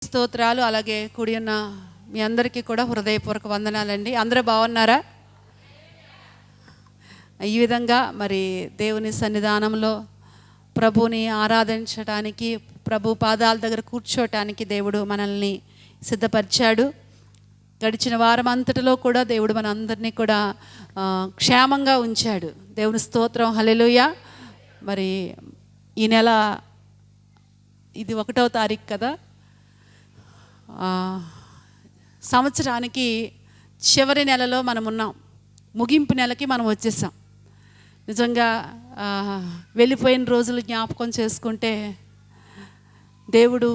స్తోత్రాలు. అలాగే కూడి ఉన్న మీ అందరికీ కూడా హృదయపూర్వక వందనాలండి. అందరూ బాగున్నారా? ఈ విధంగా మరి దేవుని సన్నిధానంలో ప్రభుని ఆరాధించడానికి, ప్రభు పాదాల దగ్గర కూర్చోటానికి దేవుడు మనల్ని సిద్ధపరిచాడు. గడిచిన వారం అంతటిలో కూడా దేవుడు మన అందరినీ కూడా క్షేమంగా ఉంచాడు. దేవుని స్తోత్రం, హల్లెలూయా. మరి ఈ నెల ఇది 1వ తారీఖు కదా, సంవత్సరానికి చివరి నెలలో మనం ఉన్నాం. ముగింపు నెలకి మనం వచ్చేసాం. నిజంగా వెళ్ళిపోయిన రోజులు జ్ఞాపకం చేసుకుంటే దేవుడు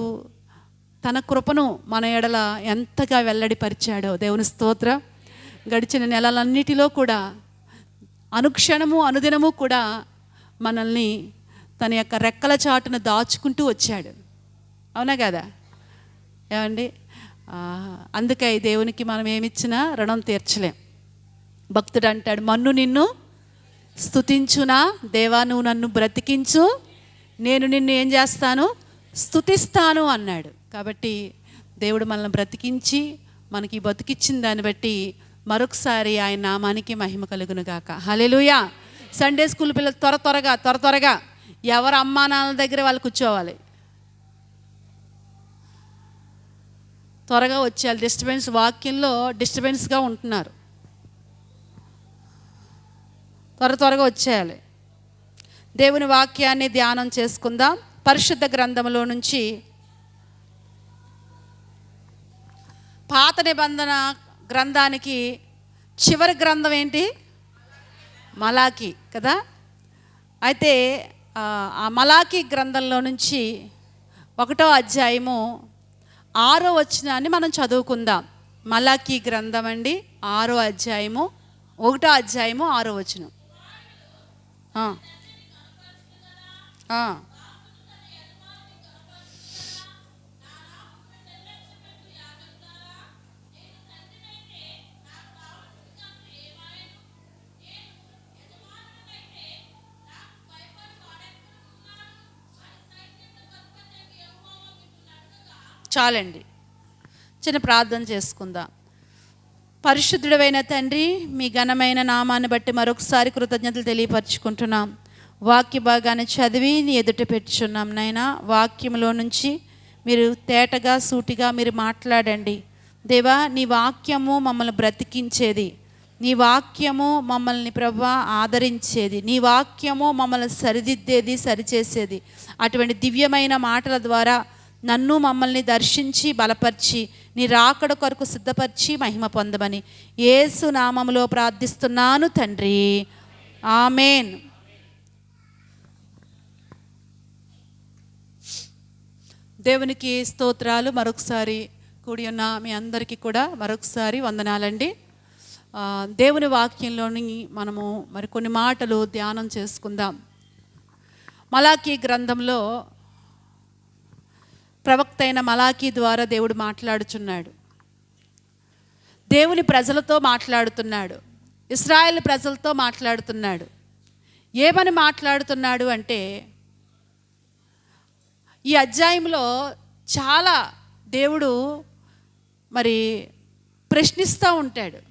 తన కృపను మన ఎడల ఎంతగా వెల్లడిపరిచాడో. దేవుని స్తోత్రం. గడిచిన నెలలన్నిటిలో కూడా అనుక్షణము అనుదినము కూడా మనల్ని తన యొక్క రెక్కల చాటును దాచుకుంటూ వచ్చాడు. అవునా కదా? ఏమండి? అందుకే దేవునికి మనం ఏమిచ్చినా రుణం తీర్చలేం. భక్తుడు అంటాడు, మన్ను నిన్ను స్తుతించునా దేవా, నువ్వు నన్ను బ్రతికించు, నేను నిన్ను ఏం చేస్తాను, స్తుతిస్తాను అన్నాడు. కాబట్టి దేవుడు మనల్ని బ్రతికించి మనకి బతికిచ్చిన దాన్ని బట్టి మరొకసారి ఆయన నామానికి మహిమ కలుగును గాక. హల్లెలూయా. సండే స్కూల్ పిల్లలు త్వర త్వరగా ఎవరు అమ్మా నాన్నల దగ్గర వాళ్ళు కూర్చోవాలి, త్వరగా వచ్చేయాలి. డిస్టర్బెన్స్, వాక్యంలో డిస్టర్బెన్స్గా ఉంటున్నారు. త్వరగా వచ్చేయాలి. దేవుని వాక్యాన్ని ధ్యానం చేసుకుందాం. పరిశుద్ధ గ్రంథంలో నుంచి పాత నిబంధన గ్రంథానికి చివరి గ్రంథం ఏంటి? మలాకి కదా. అయితే ఆ మలాకి గ్రంథంలో నుంచి 1వ అధ్యాయము 6వ వచనాన్ని మనం చదువుకుందాం. మలాకి గ్రంథం అండి, 6వ అధ్యాయము, 1వ అధ్యాయము 6వ వచనం. చాలండి, చిన్న ప్రార్థన చేసుకుందాం. పరిశుద్ధుడైన తండ్రి, మీ ఘనమైన నామాన్ని బట్టి మరొకసారి కృతజ్ఞతలు తెలియపరచుకుంటున్నాం. వాక్య భాగాన్ని చదివి నీ ఎదుట పెట్టుచున్నాం నైనా. వాక్యంలో నుంచి మీరు తేటగా సూటిగా మీరు మాట్లాడండి దేవా. నీ వాక్యము మమ్మల్ని బ్రతికించేది, నీ వాక్యము మమ్మల్ని ప్రభువా ఆదరించేది, నీ వాక్యము మమ్మల్ని సరిదిద్దేది, సరిచేసేది. అటువంటి దివ్యమైన మాటల ద్వారా నన్ను మమ్మల్ని దర్శించి బలపరిచి నీ రాకడ కొరకు సిద్ధపరిచి మహిమ పొందమని యేసు నామములో ప్రార్థిస్తున్నాను తండ్రి, ఆమేన్. దేవునికి స్తోత్రాలు. మరొకసారి కూడి ఉన్న మీ అందరికీ కూడా మరొకసారి వందనాలండి. దేవుని వాక్యంలోని మనము మరికొన్ని మాటలు ధ్యానం చేసుకుందాం. మలాకి గ్రంథంలో ప్రవక్త అయిన మలాకి ద్వారా దేవుడు మాట్లాడుచున్నాడు. దేవుని ప్రజలతో మాట్లాడుతున్నాడు, ఇశ్రాయేలు ప్రజలతో మాట్లాడుతున్నాడు. ఏమని మాట్లాడుతున్నాడు అంటే, ఈ అధ్యాయంలో చాలా దేవుడు మరి ప్రశ్నిస్తూ ఉంటాడు.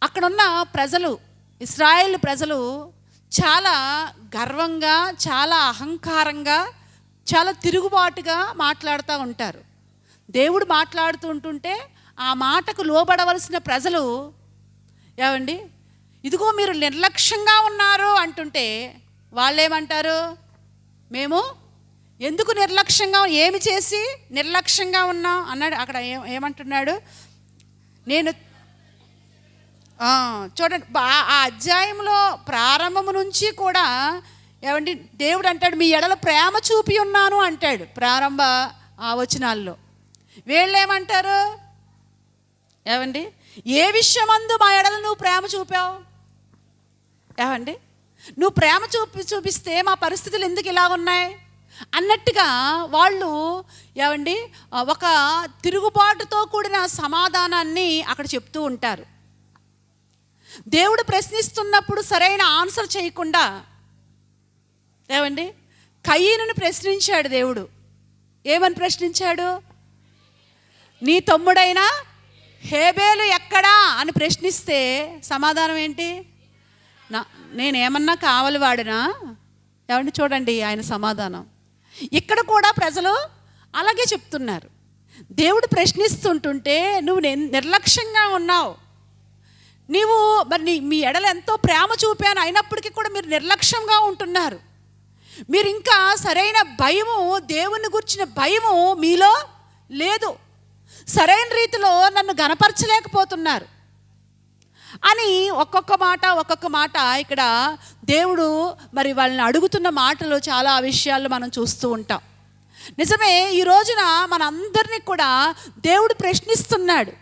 అక్కడున్న ప్రజలు, ఇశ్రాయేలు ప్రజలు చాలా గర్వంగా, చాలా అహంకారంగా, చాలా తిరుగుబాటుగా మాట్లాడుతూ ఉంటారు. దేవుడు మాట్లాడుతూ ఉంటుంటే ఆ మాటకు లోబడవలసిన ప్రజలు ఏమండి, ఇదిగో మీరు నిర్లక్ష్యంగా ఉన్నారు అంటుంటే వాళ్ళేమంటారు, మేము ఎందుకు నిర్లక్ష్యంగా, ఏమి చేసి నిర్లక్ష్యంగా ఉన్నాం అన్నాడు. అక్కడ ఏమంటున్నాడు, నేను చూడండి, ఆ అధ్యాయంలో ప్రారంభము నుంచి కూడా ఏమండి దేవుడు అంటాడు, మీ ఎడల ప్రేమ చూపి ఉన్నాను అంటాడు ప్రారంభ వచనాల్లో. వీళ్ళేమంటారు, ఏమండి ఏ విషయమందు మా ఎడల నువ్వు ప్రేమ చూపావు, ఏమండి నువ్వు ప్రేమ చూపిస్తే మా పరిస్థితులు ఎందుకు ఇలా ఉన్నాయి అన్నట్టుగా వాళ్ళు ఏమండి ఒక తిరుగుబాటుతో కూడిన సమాధానాన్ని అక్కడ చెప్తూ ఉంటారు. దేవుడు ప్రశ్నిస్తున్నప్పుడు సరైన ఆన్సర్ చేయకుండా ఏమండి కయీనుని ప్రశ్నించాడు దేవుడు. ఏమని ప్రశ్నించాడు? నీ తమ్ముడైన హేబేలు ఎక్కడా అని ప్రశ్నిస్తే సమాధానం ఏంటి? నేనేమన్నా కావాలి వాడినా? ఏమండి చూడండి ఆయన సమాధానం. ఇక్కడ కూడా ప్రజలు అలాగే చెప్తున్నారు. దేవుడు ప్రశ్నిస్తుంటుంటే నువ్వు నిర్లక్ష్యంగా ఉన్నావు. నీవు మరి మీ ఎడల ఎంతో ప్రేమ చూపాను, అయినప్పటికీ కూడా మీరు నిర్లక్ష్యంగా ఉంటున్నారు. మీరు ఇంకా సరైన భయము, దేవుని గురించిన భయము మీలో లేదు. సరైన రీతిలో నన్ను గనపరచలేకపోతున్నారు అని ఒక్కొక్క మాట ఇక్కడ దేవుడు మరి వాళ్ళని అడుగుతున్న మాటలు చాలా విషయాలు మనం చూస్తూ ఉంటాం. నిజమే, ఈ రోజున మనందరినీ కూడా దేవుడు ప్రశ్నిస్తున్నాడు.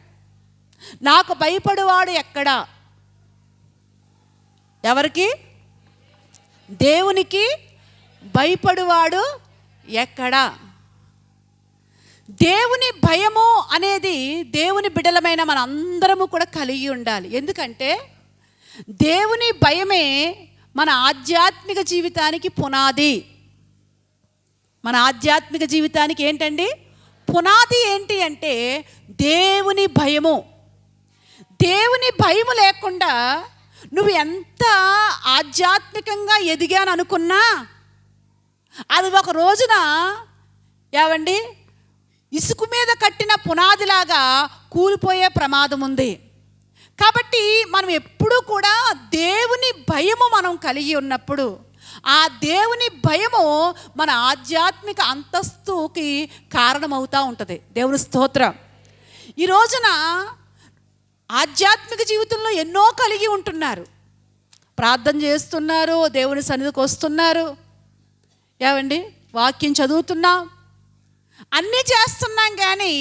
నాకు భయపడువాడు ఎక్కడా? ఎవరికి? దేవునికి భయపడువాడు ఎక్కడా? దేవుని భయము అనేది దేవుని బిడ్డలమైన మన అందరము కూడా కలిగి ఉండాలి. ఎందుకంటే దేవుని భయమే మన ఆధ్యాత్మిక జీవితానికి పునాది. మన ఆధ్యాత్మిక జీవితానికి ఏంటండి పునాది? ఏంటి అంటే దేవుని భయము. దేవుని భయము లేకుండా నువ్వు ఎంత ఆధ్యాత్మికంగా ఎదిగాను అనుకున్నా అది ఒక రోజున ఏవండి ఇసుక మీద కట్టిన పునాదిలాగా కూలిపోయే ప్రమాదం ఉంది. కాబట్టి మనం ఎప్పుడూ కూడా దేవుని భయము మనం కలిగి ఉన్నప్పుడు ఆ దేవుని భయము మన ఆధ్యాత్మిక అంతస్తుకి కారణమవుతూ ఉంటుంది. దేవుని స్తోత్రం. ఈ రోజున ఆధ్యాత్మిక జీవితంలో ఎన్నో కలిగి ఉంటున్నారు. ప్రార్థన చేస్తున్నారు, దేవుని సన్నిధికి వస్తున్నారు, ఏవండి వాక్యం చదువుతున్నాం, అన్నీ చేస్తున్నాం. కానీ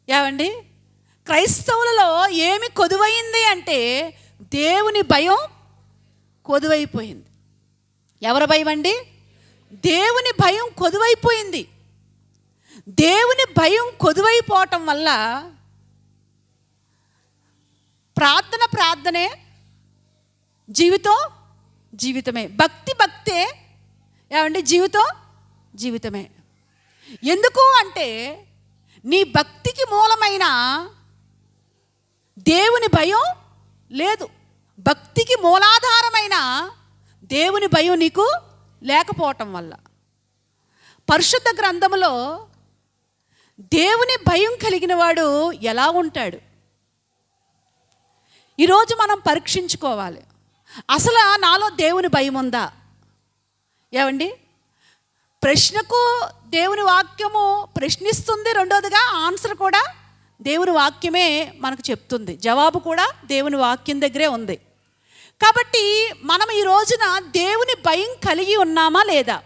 ఏవండి క్రైస్తవులలో ఏమి కొదువైంది అంటే దేవుని భయం కొదువైపోయింది. ఎవరి భయం అండి? దేవుని భయం కొదువైపోయింది. దేవుని భయం కొదువైపోవటం వల్ల ప్రార్థనే, జీవితం జీవితమే, భక్తే ఏమండి జీవితమే. ఎందుకు అంటే నీ భక్తికి మూలమైన దేవుని భయం లేదు. భక్తికి మూలాధారమైన దేవుని భయం నీకు లేకపోవటం వల్ల పరిశుద్ధ గ్రంథములో దేవుని భయం కలిగిన వాడు ఎలా ఉంటాడు? ఈరోజు మనం పరీక్షించుకోవాలి. అసలు నాలో దేవుని భయం ఉందా? ఏమండి ప్రశ్నకు దేవుని వాక్యము ప్రశ్నిస్తుంది, రెండోదిగా ఆన్సర్ కూడా దేవుని వాక్యమే మనకు చెప్తుంది, జవాబు కూడా దేవుని వాక్యం దగ్గరే ఉంది. కాబట్టి మనం ఈ రోజున దేవుని భయం కలిగి ఉన్నామా లేదా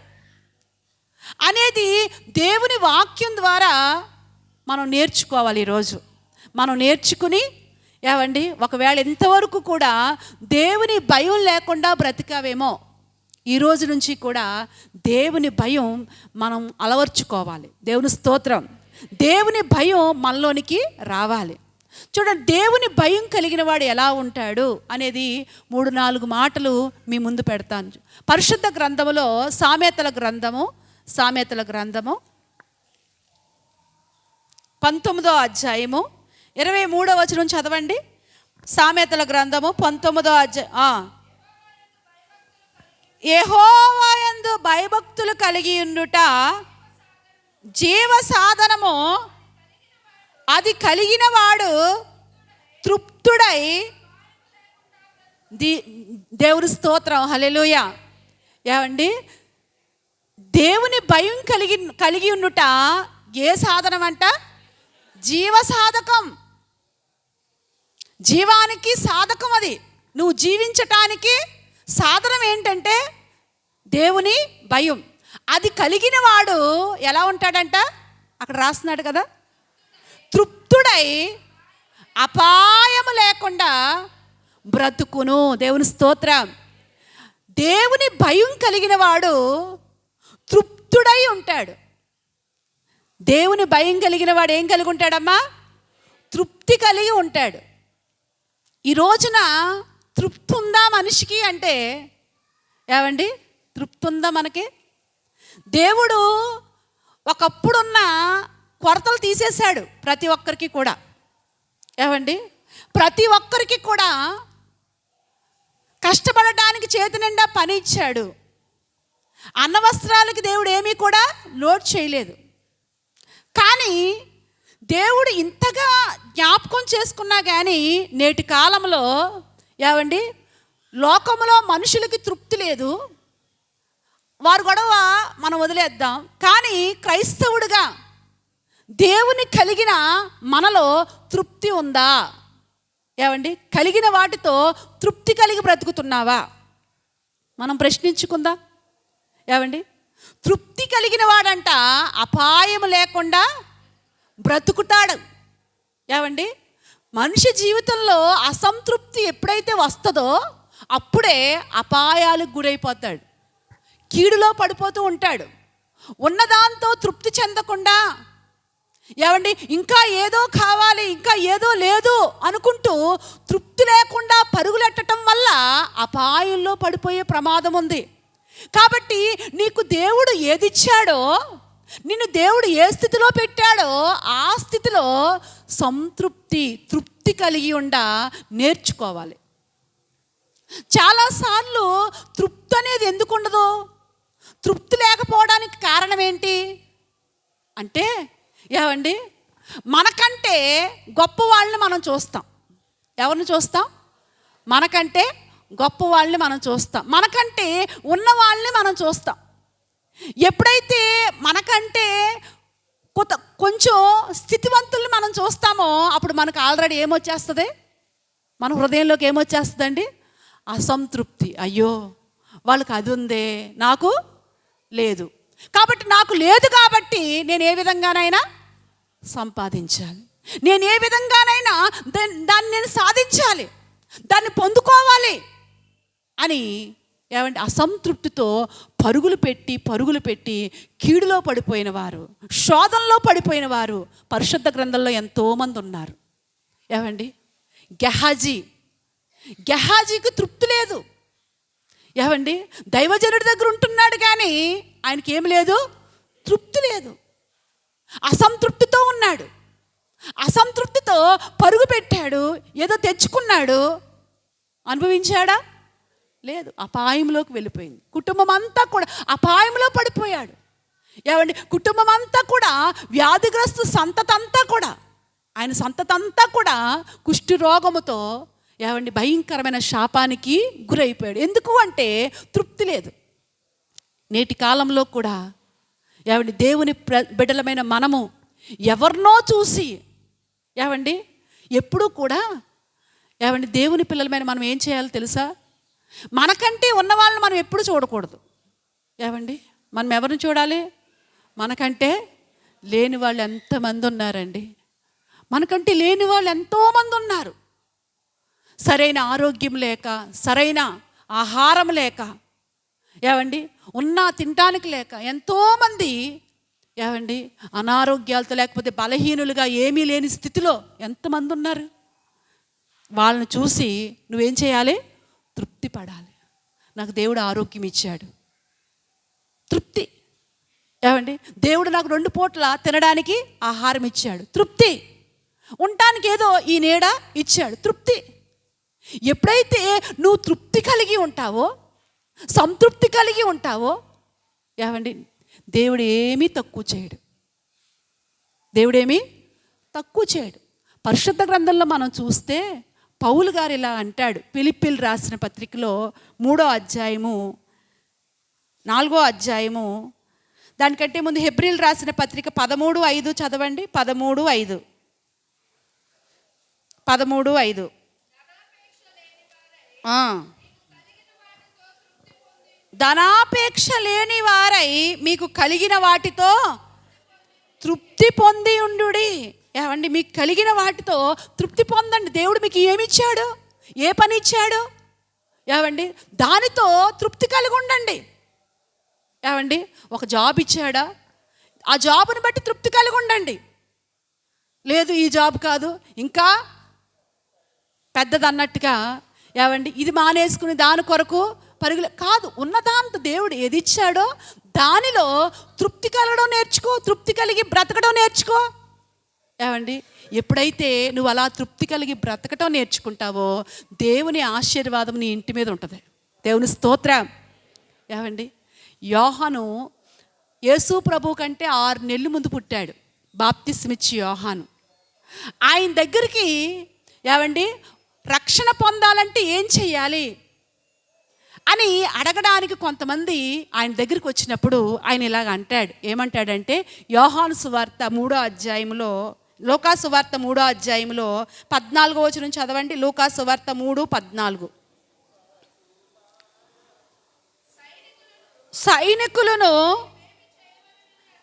అనేది దేవుని వాక్యం ద్వారా మనం నేర్చుకోవాలి. ఈరోజు మనం నేర్చుకుని ఏవండి ఒకవేళ ఎంతవరకు కూడా దేవుని భయం లేకుండా బ్రతికావేమో ఈ రోజు నుంచి కూడా దేవుని భయం మనం అలవర్చుకోవాలి. దేవుని స్తోత్రం. దేవుని భయం మనలోనికి రావాలి. చూడండి, దేవుని భయం కలిగిన వాడు ఎలా ఉంటాడు అనేది 3-4 మాటలు మీ ముందు పెడతాను. పరిశుద్ధ గ్రంథములో సామెతల గ్రంథము 19వ అధ్యాయము 23వ వచనం చదవండి. సామెతల గ్రంథము 19వ అధ్యాయం. యెహోవా యందు భయభక్తులు కలిగి ఉండుట జీవ సాధనము, అది కలిగిన వాడు తృప్తుడై. దేవుని స్తోత్రం, హల్లెలూయా. ఏమండి దేవుని భయం కలిగి ఉండుట ఏ సాధనం అంట? జీవ సాధకం, జీవానికి సాధకం. అది నువ్వు జీవించటానికి సాధనం ఏంటంటే దేవుని భయం. అది కలిగిన వాడు ఎలా ఉంటాడంట? అక్కడ రాస్తున్నాడు కదా, తృప్తుడై అపాయము లేకుండా బ్రతుకును. దేవుని స్తోత్రం. దేవుని భయం కలిగిన వాడు తృప్తుడై ఉంటాడు. దేవుని భయం కలిగిన వాడు ఏం కలిగి ఉంటాడమ్మా? తృప్తి కలిగి ఉంటాడు. ఈ రోజున తృప్తి ఉందా మనిషికి అంటే ఏమండి? తృప్తి ఉందా మనకి? దేవుడు ఒకప్పుడున్న కొరతలు తీసేశాడు ప్రతి ఒక్కరికి కూడా. ఏమండి, ప్రతి ఒక్కరికి కూడా కష్టపడడానికి చేతి నిండా పని ఇచ్చాడు. అన్నవస్త్రాలకి దేవుడు ఏమీ కూడా లోడ్ చేయలేదు. కానీ దేవుడు ఇంతగా జ్ఞాపకం చేసుకున్నా కానీ నేటి కాలంలో ఏమండి లోకంలో మనుషులకి తృప్తి లేదు. వారు గొడవ మనం వదిలేద్దాం. కానీ క్రైస్తవుడిగా దేవుని కలిగిన మనలో తృప్తి ఉందా? ఏమండి, కలిగిన వాటితో తృప్తి కలిగి బ్రతుకుతున్నావా? మనం ప్రశ్నించుకుందాం. ఏమండి, తృప్తి కలిగిన వాడంట అపాయం లేకుండా బ్రతుకుతాడు. ఏమండి, మనిషి జీవితంలో అసంతృప్తి ఎప్పుడైతే వస్తుందో అప్పుడే అపాయాలకు గురైపోతాడు, కీడులో పడిపోతూ ఉంటాడు. ఉన్నదాంతో తృప్తి చెందకుండా ఏమండి ఇంకా ఏదో కావాలి, ఇంకా ఏదో లేదు అనుకుంటూ తృప్తి లేకుండా పరుగులెట్టడం వల్ల అపాయంలో పడిపోయే ప్రమాదం ఉంది. కాబట్టి నీకు దేవుడు ఏదిచ్చాడో, నిన్ను దేవుడు ఏ స్థితిలో పెట్టాడో ఆ స్థితిలో తృప్తి కలిగి నేర్చుకోవాలి. చాలాసార్లు తృప్తి అనేది ఎందుకు ఉండదు? తృప్తి లేకపోవడానికి కారణం ఏంటి అంటే, ఏమండి మనకంటే గొప్ప వాళ్ళని మనం చూస్తాం. ఎవరిని చూస్తాం? మనకంటే గొప్ప వాళ్ళని మనం చూస్తాం. మనకంటే ఉన్న వాళ్ళని మనం చూస్తాం. ఎప్పుడైతే మనకంటే కొంచెం స్థితివంతుల్ని మనం చూస్తామో అప్పుడు మనకు ఆల్రెడీ ఏమొచ్చేస్తుంది? మన హృదయంలోకి ఏమొచ్చేస్తుందండి? అసంతృప్తి. అయ్యో వాళ్ళకి అది ఉందే, నాకు లేదు. కాబట్టి నాకు లేదు కాబట్టి నేను ఏ విధంగానైనా సంపాదించాలి, నేను ఏ విధంగానైనా దాన్ని నేను సాధించాలి, దాన్ని పొందుకోవాలి అని ఏమంటే అసంతృప్తితో పరుగులు పెట్టి కీడులో పడిపోయిన వారు, శోధనలో పడిపోయిన వారు పరిశుద్ధ గ్రంథంలో ఎంతోమంది ఉన్నారు. ఏమండి, గెహాజీకి తృప్తి లేదు. ఏమండి, దైవజనుడి దగ్గర ఉంటున్నాడు కానీ ఆయనకి ఏమి లేదు? తృప్తి లేదు. అసంతృప్తితో ఉన్నాడు. అసంతృప్తితో పరుగు పెట్టాడు, ఏదో తెచ్చుకున్నాడు, అనుభవించాడా? లేదు. అపాయంలోకి వెళ్ళిపోయింది. కుటుంబం అంతా కూడా అపాయంలో పడిపోయాడు. ఏమండి, కుటుంబం అంతా కూడా వ్యాధిగ్రస్తు సంతతంతా కూడా, ఆయన సంతతంతా కూడా కుష్టి రోగముతో ఏమండి భయంకరమైన శాపానికి గురైపోయాడు. ఎందుకు అంటే తృప్తి లేదు. నేటి కాలంలో కూడా ఏమండి దేవుని బిడ్డలమైన మనము ఎవరినో చూసి ఏమండి ఎప్పుడూ కూడా ఏమండి దేవుని పిల్లలమైన మనం ఏం చేయాలో తెలుసా? మనకంటే ఉన్న వాళ్ళని మనం ఎప్పుడు చూడకూడదు. ఏమండి, మనం ఎవరిని చూడాలి? మనకంటే లేని వాళ్ళు ఎంతమంది ఉన్నారండి. మనకంటే లేని వాళ్ళు ఎంతోమంది ఉన్నారు. సరైన ఆరోగ్యం లేక, సరైన ఆహారం లేక, ఏమండి తినటానికి లేక ఎంతోమంది ఏమండి అనారోగ్యాలతో లేకపోతే బలహీనులుగా ఏమీ లేని స్థితిలో ఎంతమంది ఉన్నారు. వాళ్ళని చూసి నువ్వేం చేయాలి? తృప్తి పడాలి. నాకు దేవుడు ఆరోగ్యం ఇచ్చాడు, తృప్తి. ఏమండి, దేవుడు నాకు 2 పూట్ల తినడానికి ఆహారం ఇచ్చాడు, తృప్తి. ఉండటానికి ఏదో ఈ నీడ ఇచ్చాడు, తృప్తి. ఎప్పుడైతే నువ్వు తృప్తి కలిగి ఉంటావో, సంతృప్తి కలిగి ఉంటావో ఏమండి దేవుడు ఏమీ తక్కువ చేయడు. దేవుడేమీ తక్కువ చేయడు. పరిశుద్ధ గ్రంథంలో మనం చూస్తే పౌలు గారు ఇలా అంటాడు. ఫిలిప్పీలు రాసిన పత్రికలో 3వ అధ్యాయము 4వ అధ్యాయము, దానికంటే ముందు హెబ్రీలు రాసిన పత్రిక 13:5 చదవండి. 13:5 ధనాపేక్ష లేని వారై మీకు కలిగిన వాటితో తృప్తి పొంది ఉండుడి. ఏమండి, మీకు కలిగిన వాటితో తృప్తి పొందండి. దేవుడు మీకు ఏమిచ్చాడు? ఏ పని ఇచ్చాడు? ఏమండి, దానితో తృప్తి కలిగి ఉండండి. ఏమండి, ఒక జాబ్ ఇచ్చాడా? ఆ జాబ్ని బట్టి తృప్తి కలిగి ఉండండి. లేదు ఈ జాబ్ కాదు ఇంకా పెద్దదన్నట్టుగా ఏమండి ఇది మానేసుకుని దాని కొరకు పరుగులు కాదు. ఉన్నదాంతో దేవుడు ఏది ఇచ్చాడో దానిలో తృప్తి కలగడం నేర్చుకో, తృప్తి కలిగి బ్రతకడం నేర్చుకో. ఏమండి, ఎప్పుడైతే నువ్వు అలా తృప్తి కలిగి బ్రతకటం నేర్చుకుంటావో దేవుని ఆశీర్వాదం నీ ఇంటి మీద ఉంటుంది. దేవుని స్తోత్రం. ఏమండి, యోహాను యేసు ప్రభు కంటే 6 నెలలు ముందు పుట్టాడు. బాప్తిస్మిచ్చి యోహాను. ఆయన దగ్గరికి ఏమండి రక్షణ పొందాలంటే ఏం చెయ్యాలి అని అడగడానికి కొంతమంది ఆయన దగ్గరికి వచ్చినప్పుడు ఆయన ఇలాగ అంటాడు. ఏమంటాడంటే, యోహాను సువార్త 3వ అధ్యాయంలో, లూకా సువార్త 3వ అధ్యాయంలో 14వ వచనం చదవండి. లూకా సువార్త 3:14. సైనికులను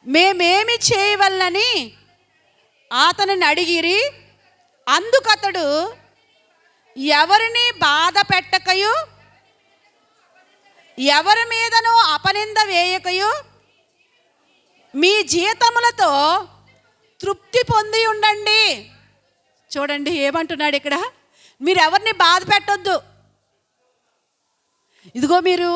మేమేమి చేయవలనని అతనిని అడిగిరి. అందుకతడు ఎవరిని బాధ పెట్టకయు ఎవరి మీదనూ అపనింద వేయకయు మీ జీతములతో తృప్తి పొంది ఉండండి. చూడండి ఏమంటున్నాడు ఇక్కడ, మీరు ఎవరిని బాధ పెట్టొద్దు. ఇదిగో మీరు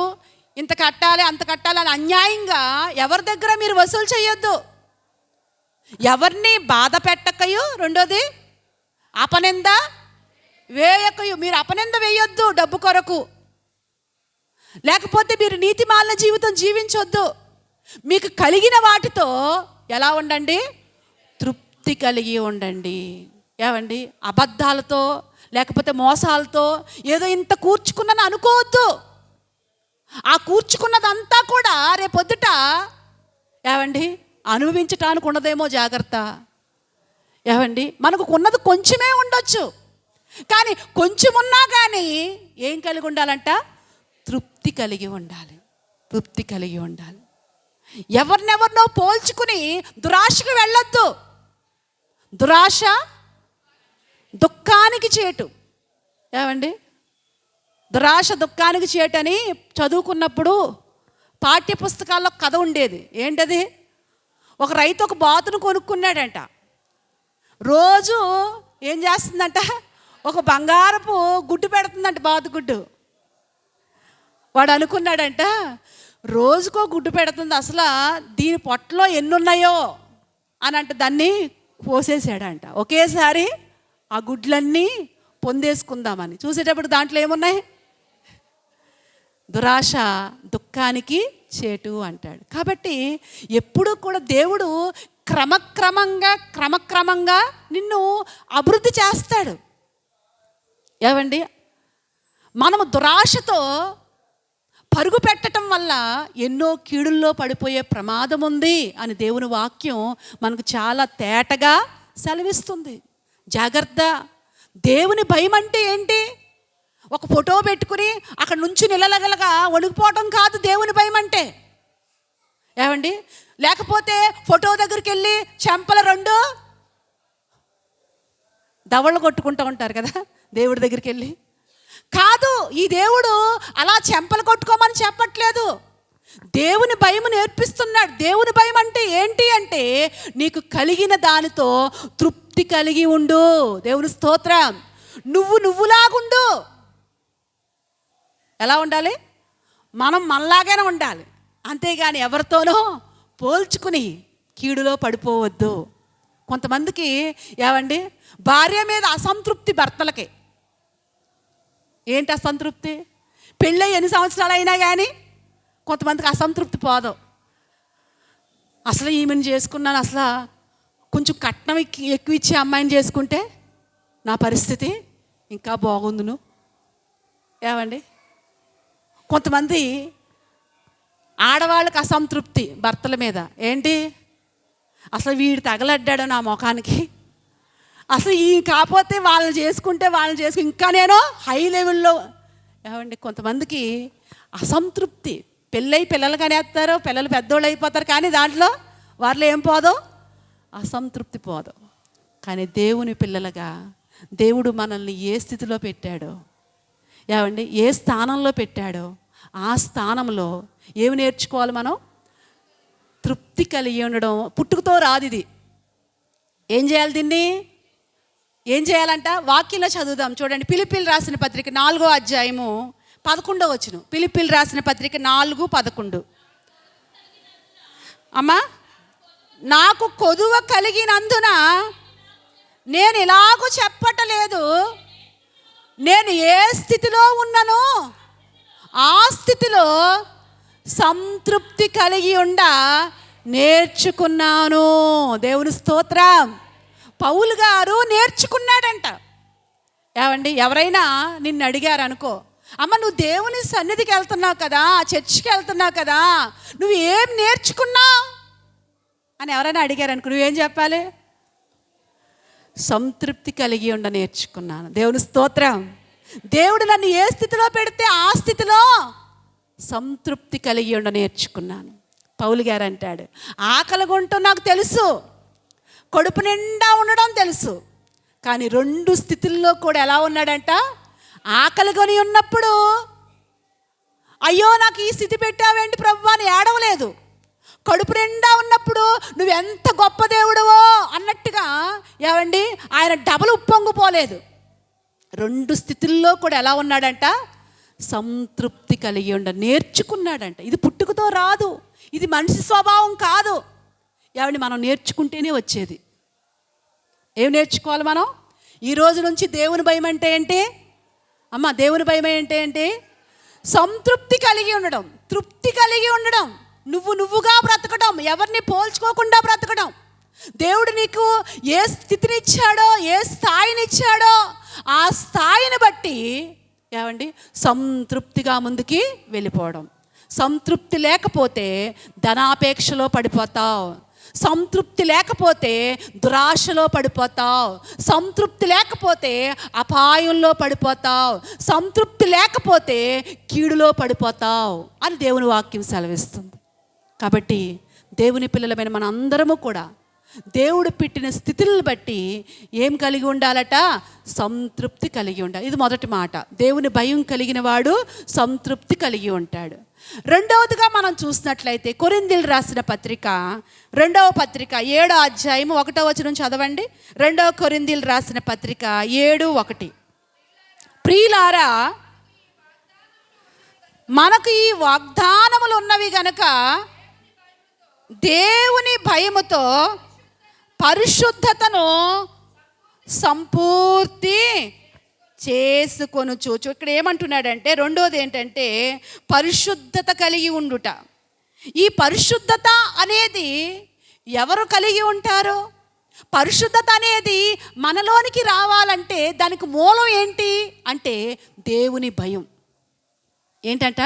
ఇంత కట్టాలి అంత కట్టాలి అని అన్యాయంగా ఎవరి దగ్గర మీరు వసూలు చేయొద్దు. ఎవరిని బాధ పెట్టకయు, రెండోది అపనింద వేయకయు. మీరు అపనింద వేయొద్దు డబ్బు కొరకు, లేకపోతే మీరు నీతిమాలిన జీవితం జీవించొద్దు. మీకు కలిగిన వాటితో ఎలా ఉండండి, తృప్తి కలిగి ఉండండి. ఏమండి, అబద్ధాలతో లేకపోతే మోసాలతో ఏదో ఇంత కూర్చుకున్నాను అనుకోవద్దు. ఆ కూర్చుకున్నదంతా కూడా రేపొద్దుట ఏమండి అనుభవించటానికి ఉన్నదేమో, జాగ్రత్త. ఏమండి, మనకు ఉన్నది కొంచెమే ఉండొచ్చు, కానీ కొంచెం ఉన్నా కానీ ఏం కలిగి ఉండాలంట, తృప్తి కలిగి ఉండాలి. తృప్తి కలిగి ఉండాలి. ఎవరినెవరినో పోల్చుకుని దురాశకు వెళ్ళొద్దు. దురాశ దుఃఖానికి చేటు. ఏమండి, దురాశ దుఃఖానికి చేటని చదువుకున్నప్పుడు పాఠ్య పుస్తకాల్లో కథ ఉండేది. ఏంటది, ఒక రైతు ఒక బాతును కొనుక్కున్నాడంట. రోజు ఏం చేస్తుందంట, ఒక బంగారపు గుడ్డు పెడుతుందంట, బాతు గుడ్డు. వాడు అనుకున్నాడంట, రోజుకో గుడ్డు పెడుతుంది, అసలు దీని పొట్టలో ఎన్ని ఉన్నాయో అని అంటే దాన్ని కోసేసాడంట. ఒకేసారి ఆ గుడ్లన్నీ పొందేసుకుందామని చూసేటప్పుడు దాంట్లో ఏమున్నాయి, దురాశ దుఃఖానికి చేటు అంటాడు. కాబట్టి ఎప్పుడూ కూడా దేవుడు క్రమక్రమంగా నిన్ను అభివృద్ధి చేస్తాడు. ఏమండి, మనము దురాశతో పరుగు పెట్టడం వల్ల ఎన్నో కీడుల్లో పడిపోయే ప్రమాదం ఉంది అని దేవుని వాక్యం మనకు చాలా తేటగా సెలవిస్తుంది. జాగ్రత్త. దేవుని భయం అంటే ఏంటి, ఒక ఫోటో పెట్టుకుని అక్కడ నుంచి నిలలగలగా వణికిపోవటం కాదు దేవుని భయం అంటే. ఏమండి, లేకపోతే ఫోటో దగ్గరికి వెళ్ళి చెంపల 2 దవళ్ళు కొట్టుకుంటూ ఉంటారు కదా దేవుడి దగ్గరికి వెళ్ళి. కాదు, ఈ దేవుడు అలా చెంపలు కొట్టుకోమని చెప్పట్లేదు. దేవుని భయం నేర్పిస్తున్నాడు. దేవుని భయం అంటే ఏంటి అంటే, నీకు కలిగిన దానితో తృప్తి కలిగి ఉండు. దేవుని స్తోత్రం. నువ్వులాగుండు. ఎలా ఉండాలి, మనం మనలాగానే ఉండాలి, అంతేగాని ఎవరితోనో పోల్చుకుని కీడులో పడిపోవద్దు. కొంతమందికి ఏమండి భార్య మీద అసంతృప్తి భర్తలకి. ఏంటి అసంతృప్తి, పెళ్ళై ఎన్ని సంవత్సరాలు అయినా కానీ కొంతమందికి అసంతృప్తి పోదు. అసలు ఈమెను చేసుకున్నాను, అసలు కొంచెం కట్నం ఎక్కువ ఇచ్చే అమ్మాయిని చేసుకుంటే నా పరిస్థితి ఇంకా బాగుందును. ఏమండి, కొంతమంది ఆడవాళ్ళకి అసంతృప్తి భర్తల మీద. ఏంటి, అసలు వీడు తగలడ్డాడు నా ముఖానికి, అసలు ఈ కాకపోతే వాళ్ళని చేసుకుంటే ఇంకా నేను హై లెవెల్లో. ఏమండి, కొంతమందికి అసంతృప్తి. పిల్లలు కనేస్తారు, పిల్లలు పెద్దోళ్ళు అయిపోతారు, కానీ దాంట్లో వారిలో ఏం పోదు, అసంతృప్తి పోదు. కానీ దేవుని పిల్లలుగా దేవుడు మనల్ని ఏ స్థితిలో పెట్టాడో, ఏమండి ఏ స్థానంలో పెట్టాడో ఆ స్థానంలో ఏమి నేర్చుకోవాలి మనం, తృప్తి కలిగి ఉండడం. పుట్టుకతో రాదు ఇది. ఏం చేయాలి, దీన్ని ఏం చేయాలంట, వాక్యంలో చదువుదాం. చూడండి, ఫిలిప్పీయులకు రాసిన పత్రిక 4వ అధ్యాయము 11వ వచనం. ఫిలిప్పీయులకు రాసిన పత్రిక 4:11. అమ్మా, నాకు కొదువ కలిగినందున నేను ఇలాగూ చెప్పటలేదు, నేను ఏ స్థితిలో ఉన్నానో ఆ స్థితిలో సంతృప్తి కలిగి ఉండ నేర్చుకున్నాను. దేవుని స్తోత్రం. పౌలు గారు నేర్చుకున్నాడంట. ఏమండి, ఎవరైనా నిన్ను అడిగారు అనుకో, అమ్మ నువ్వు దేవుని సన్నిధికి వెళ్తున్నావు కదా, చర్చికి వెళ్తున్నావు కదా, నువ్వు ఏం నేర్చుకున్నావు అని ఎవరైనా అడిగారు అనుకో, నువ్వేం చెప్పాలి? సంతృప్తి కలిగి ఉండ నేర్చుకున్నాను. దేవుని స్తోత్రం. దేవుడు నన్ను ఏ స్థితిలో పెడితే ఆ స్థితిలో సంతృప్తి కలిగి ఉండ నేర్చుకున్నాను. పౌలు గారు అంటాడు, ఆకలి కొంటూ నాకు తెలుసు, కడుపు నిండా ఉండడం తెలుసు, కానీ 2 స్థితుల్లో కూడా ఎలా ఉన్నాడంట? ఆకలి కొని ఉన్నప్పుడు అయ్యో నాకు ఈ స్థితి పెట్టావేంటి ప్రభువా అని ఏడవలేదు. కడుపు నిండా ఉన్నప్పుడు నువ్వెంత గొప్ప దేవుడవో అన్నట్టుగా ఏమండి ఆయన డబల్ ఉప్పొంగిపోలేదు. 2 స్థితుల్లో కూడా ఎలా ఉన్నాడంట? సంతృప్తి కలిగి ఉండ నేర్చుకున్నాడంట. ఇది పుట్టుకతో రాదు, ఇది మనిషి స్వభావం కాదు. ఏమండి, మనం నేర్చుకుంటేనే వచ్చేది. ఏం నేర్చుకోవాలి మనం? ఈ రోజు నుంచి దేవుని భయం అంటే ఏంటి? అమ్మ, దేవుని భయం అంటే ఏంటి? సంతృప్తి కలిగి ఉండడం, తృప్తి కలిగి ఉండడం, నువ్వుగా బ్రతకడం, ఎవరిని పోల్చుకోకుండా బ్రతకడం. దేవుడు నీకు ఏ స్థితినిచ్చాడో, ఏ స్థాయినిచ్చాడో ఆ స్థాయిని బట్టి ఏమండి సంతృప్తిగా ముందుకి వెళ్ళిపోవడం. సంతృప్తి లేకపోతే ధనాపేక్షలో పడిపోతావు, సంతృప్తి లేకపోతే దురాశలో పడిపోతావు, సంతృప్తి లేకపోతే అపాయంలో పడిపోతావు, సంతృప్తి లేకపోతే కీడులో పడిపోతావు అని దేవుని వాక్యం సెలవిస్తుంది. కాబట్టి దేవుని పిల్లలమైన మన అందరము కూడా దేవుడు పెట్టిన స్థితులను బట్టి ఏం కలిగి ఉండాలట? సంతృప్తి కలిగి ఉండాలి. ఇది మొదటి మాట. దేవుని భయం కలిగిన వాడు సంతృప్తి కలిగి ఉంటాడు. రెండవదిగా మనం చూసినట్లయితే కొరింథీయులకు రాసిన పత్రిక 2వ పత్రిక 7వ అధ్యాయం 1వ వచనం చదవండి. 2వ కొరింథీయులకు రాసిన పత్రిక 7:1. ప్రియులారా, మనకు ఈ వాగ్దానములు ఉన్నవి గనక దేవుని భయముతో పరిశుద్ధతను సంపూర్తి చేసుకొనుచు. ఇక్కడ ఏమంటున్నాడంటే, రెండోది ఏంటంటే పరిశుద్ధత కలిగి ఉండుట. ఈ పరిశుద్ధత అనేది ఎవరు కలిగి ఉంటారు? పరిశుద్ధత అనేది మనలోనికి రావాలంటే దానికి మూలం ఏంటి అంటే దేవుని భయం. ఏంటంట?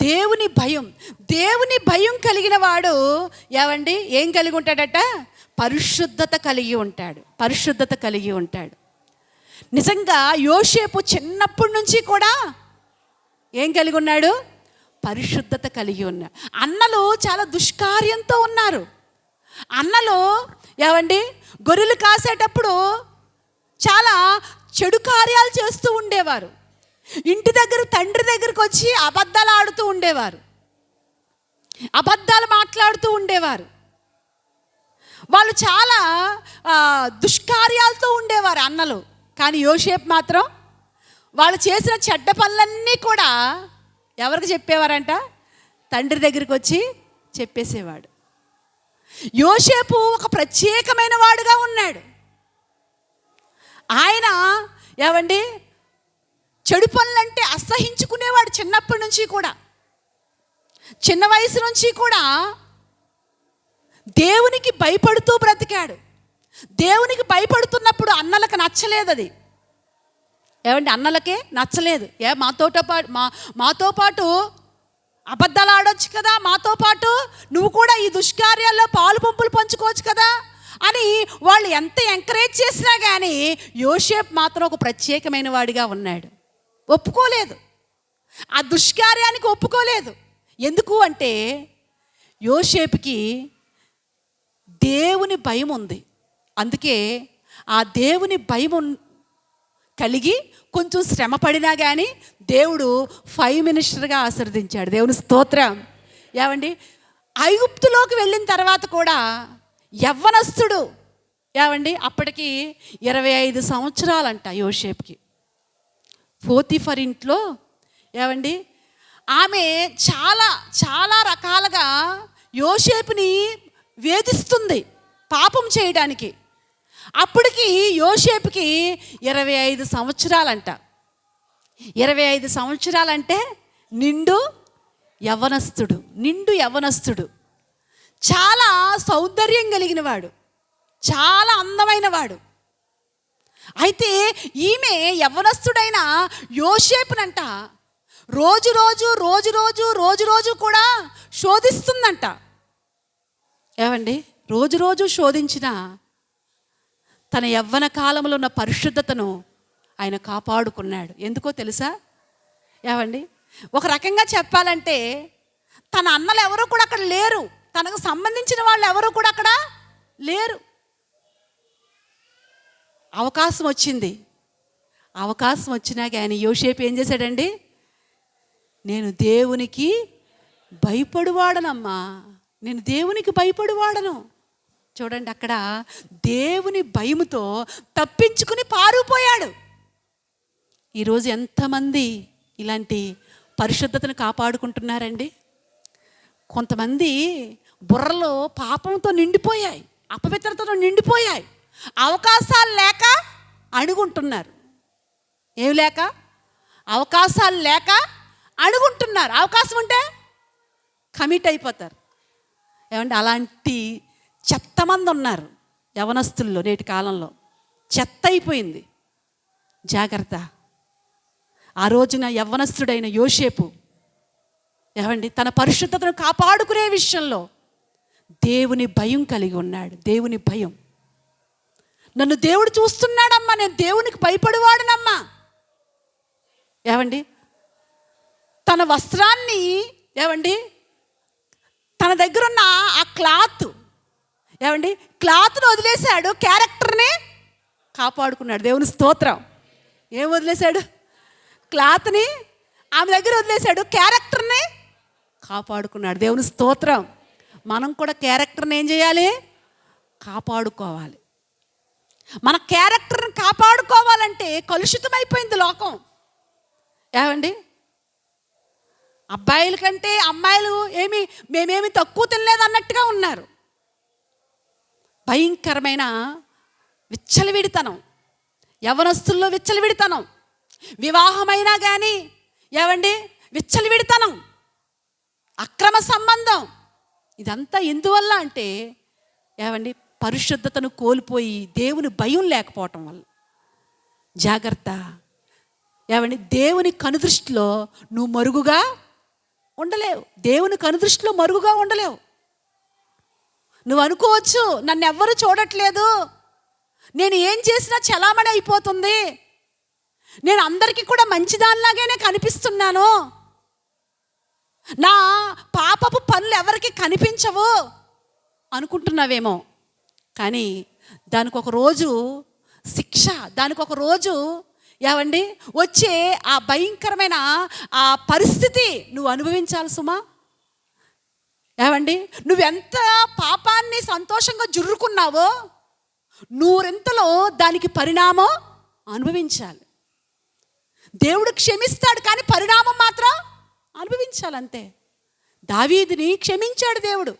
దేవుని భయం. దేవుని భయం కలిగిన వాడు ఏమండి ఏం కలిగి ఉంటాడట? పరిశుద్ధత కలిగి ఉంటాడు. పరిశుద్ధత కలిగి ఉంటాడు. నిజంగా యోసేపు చిన్నప్పటి నుంచి కూడా ఏం కలిగి ఉన్నాడు? పరిశుద్ధత కలిగి ఉన్నాడు. అన్నలు చాలా దుష్కార్యంతో ఉన్నారు. అన్నలు ఏమండి గొర్రెలు కాసేటప్పుడు చాలా చెడు కార్యాలు చేస్తూ ఉండేవారు. ఇంటి దగ్గర తండ్రి దగ్గరకు వచ్చి అబద్ధాలు ఆడుతూ ఉండేవారు, అబద్ధాలు మాట్లాడుతూ ఉండేవారు. వాళ్ళు చాలా దుష్కార్యాలతో ఉండేవారు అన్నలు. కానీ యోసేపు మాత్రం వాళ్ళు చేసిన చెడ్డ పనులన్నీ కూడా ఎవరికి చెప్పేవారంట? తండ్రి దగ్గరికి వచ్చి చెప్పేసేవాడు. యోసేపు ఒక ప్రత్యేకమైన వాడుగా ఉన్నాడు. ఆయన ఏమండి చెడు పనులంటే అసహించుకునేవాడు. చిన్నప్పటి నుంచి కూడా, చిన్న వయసు నుంచి కూడా దేవునికి భయపడుతూ బ్రతికాడు. దేవునికి భయపడుతున్నప్పుడు అన్నలకు నచ్చలేదు అది. ఏమండి, అన్నలకే నచ్చలేదు. మాతో పాటు అబద్ధాలు ఆడొచ్చు కదా, మాతో పాటు నువ్వు కూడా ఈ దుష్కార్యాల్లో పాలు పంపులు పంచుకోవచ్చు కదా అని వాళ్ళు ఎంత ఎంకరేజ్ చేసినా కానీ యోసేపు మాత్రం ఒక ప్రత్యేకమైన వాడిగా ఉన్నాడు. ఒప్పుకోలేదు, ఆ దుష్కార్యానికి ఒప్పుకోలేదు. ఎందుకు అంటే యోసేపుకి దేవుని భయం ఉంది. అందుకే ఆ దేవుని భయం కలిగి కొంచెం శ్రమ పడినా కానీ దేవుడు 5 మినిస్టర్గా ఆశీర్వదించాడు. దేవుని స్తోత్రం. ఏమండి, ఐగుప్తులోకి వెళ్ళిన తర్వాత కూడా యవ్వనస్తుడు. ఏమండి, అప్పటికి 25 సంవత్సరాలంట యోసేపుకి. పోతీఫర్ ఇంట్లో ఏమండి ఆమె చాలా చాలా రకాలుగా యోసేపుని వేధిస్తుంది పాపం చేయడానికి. అప్పటికి యోసేపుకి 25 సంవత్సరాలంట. 25 సంవత్సరాలంటే నిండు యవ్వనస్తుడు. చాలా సౌందర్యం కలిగిన వాడు, చాలా అందమైన వాడు. అయితే ఈమె యవ్వనస్తుడైన యోసేపునంట రోజు కూడా శోధిస్తుందంట. ఏమండి, రోజు శోధించిన తన యవ్వన కాలంలో ఉన్న పరిశుద్ధతను ఆయన కాపాడుకున్నాడు. ఎందుకో తెలుసా? ఏమండి, ఒక రకంగా చెప్పాలంటే తన అన్నలు ఎవరూ కూడా అక్కడ లేరు, తనకు సంబంధించిన వాళ్ళు ఎవరూ కూడా అక్కడ లేరు. అవకాశం వచ్చినాక ఆయన యోసేపు ఏం చేశాడండి? నేను దేవునికి భయపడువాడనమ్మా, నేను దేవునికి భయపడువాడను. చూడండి, అక్కడ దేవుని భయముతో తప్పించుకుని పారిపోయాడు. ఈరోజు ఎంతమంది ఇలాంటి పరిశుద్ధతను కాపాడుకుంటున్నారండి? కొంతమంది బుర్రలో పాపంతో నిండిపోయాయి, అపవిత్రతతో నిండిపోయాయి. అవకాశాలు లేక అణుగుంటున్నారు. ఏమి లేక? అవకాశాలు లేక అణుగుంటున్నారు. అవకాశం ఉంటే కమిట్ అయిపోతారు. ఏమంటే అలాంటి చెత్త మంది ఉన్నారు యవనస్తుల్లో. నేటి కాలంలో చెత్త అయిపోయింది. జాగ్రత్త. ఆ రోజున యవ్వనస్తుడైన యోసేపు ఏమండి తన పరిశుద్ధతను కాపాడుకునే విషయంలో దేవుని భయం కలిగి ఉన్నాడు. దేవుని భయం. నన్ను దేవుడు చూస్తున్నాడమ్మా, నేను దేవునికి భయపడేవాడనమ్మా. ఏమండి, తన వస్త్రాన్ని ఏమండి తన దగ్గర ఉన్న ఆ క్లాత్ను వదిలేశాడు, క్యారెక్టర్ని కాపాడుకున్నాడు. దేవుని స్తోత్రం. ఏం వదిలేశాడు? క్లాత్ని ఆమె దగ్గర వదిలేశాడు, క్యారెక్టర్ని కాపాడుకున్నాడు. దేవుని స్తోత్రం. మనం కూడా క్యారెక్టర్ని ఏం చేయాలి? కాపాడుకోవాలి. మన క్యారెక్టర్ని కాపాడుకోవాలంటే కలుషితమైపోయింది లోకం. ఏమండి, అబ్బాయిల కంటే అమ్మాయిలు మేమేమి తక్కువ తినలేదు అన్నట్టుగా ఉన్నారు. భయంకరమైన విచ్చలవిడితనం, యవ్వనస్తుల్లో విచ్చలవిడితనం. వివాహమైనా కానీ ఏమండి విచ్చలవిడితనం, అక్రమ సంబంధం. ఇదంతా ఎందువల్ల అంటే ఏమండి పరిశుద్ధతను కోల్పోయి దేవుని భయం లేకపోవటం వల్ల. జాగ్రత్త. ఏమండి దేవుని కనుదృష్టిలో నువ్వు మరుగుగా ఉండలేవు. దేవుని కనుదృష్టిలో మరుగుగా ఉండలేవు. నువ్వు అనుకోవచ్చు, నన్ను ఎవ్వరూ చూడట్లేదు, నేను ఏం చేసినా చలామణి అయిపోతుంది, నేను అందరికీ కూడా మంచిదానిలాగానే కనిపిస్తున్నాను, నా పాపపు పనులు ఎవరికి కనిపించవు అనుకుంటున్నావేమో. కానీ దానికి ఒక రోజు శిక్ష, దానికి ఒక రోజు ఏమండి వచ్చే ఆ భయంకరమైన ఆ పరిస్థితి నువ్వు అనుభవించాలి సుమా. ఏమండి, నువ్వెంత పాపాన్ని సంతోషంగా జుర్రుకున్నావో నూరెంతలో దానికి పరిణామం అనుభవించాలి. దేవుడు క్షమిస్తాడు, కానీ పరిణామం మాత్రం అనుభవించాలంతే. దావీదుని క్షమించాడు దేవుడు,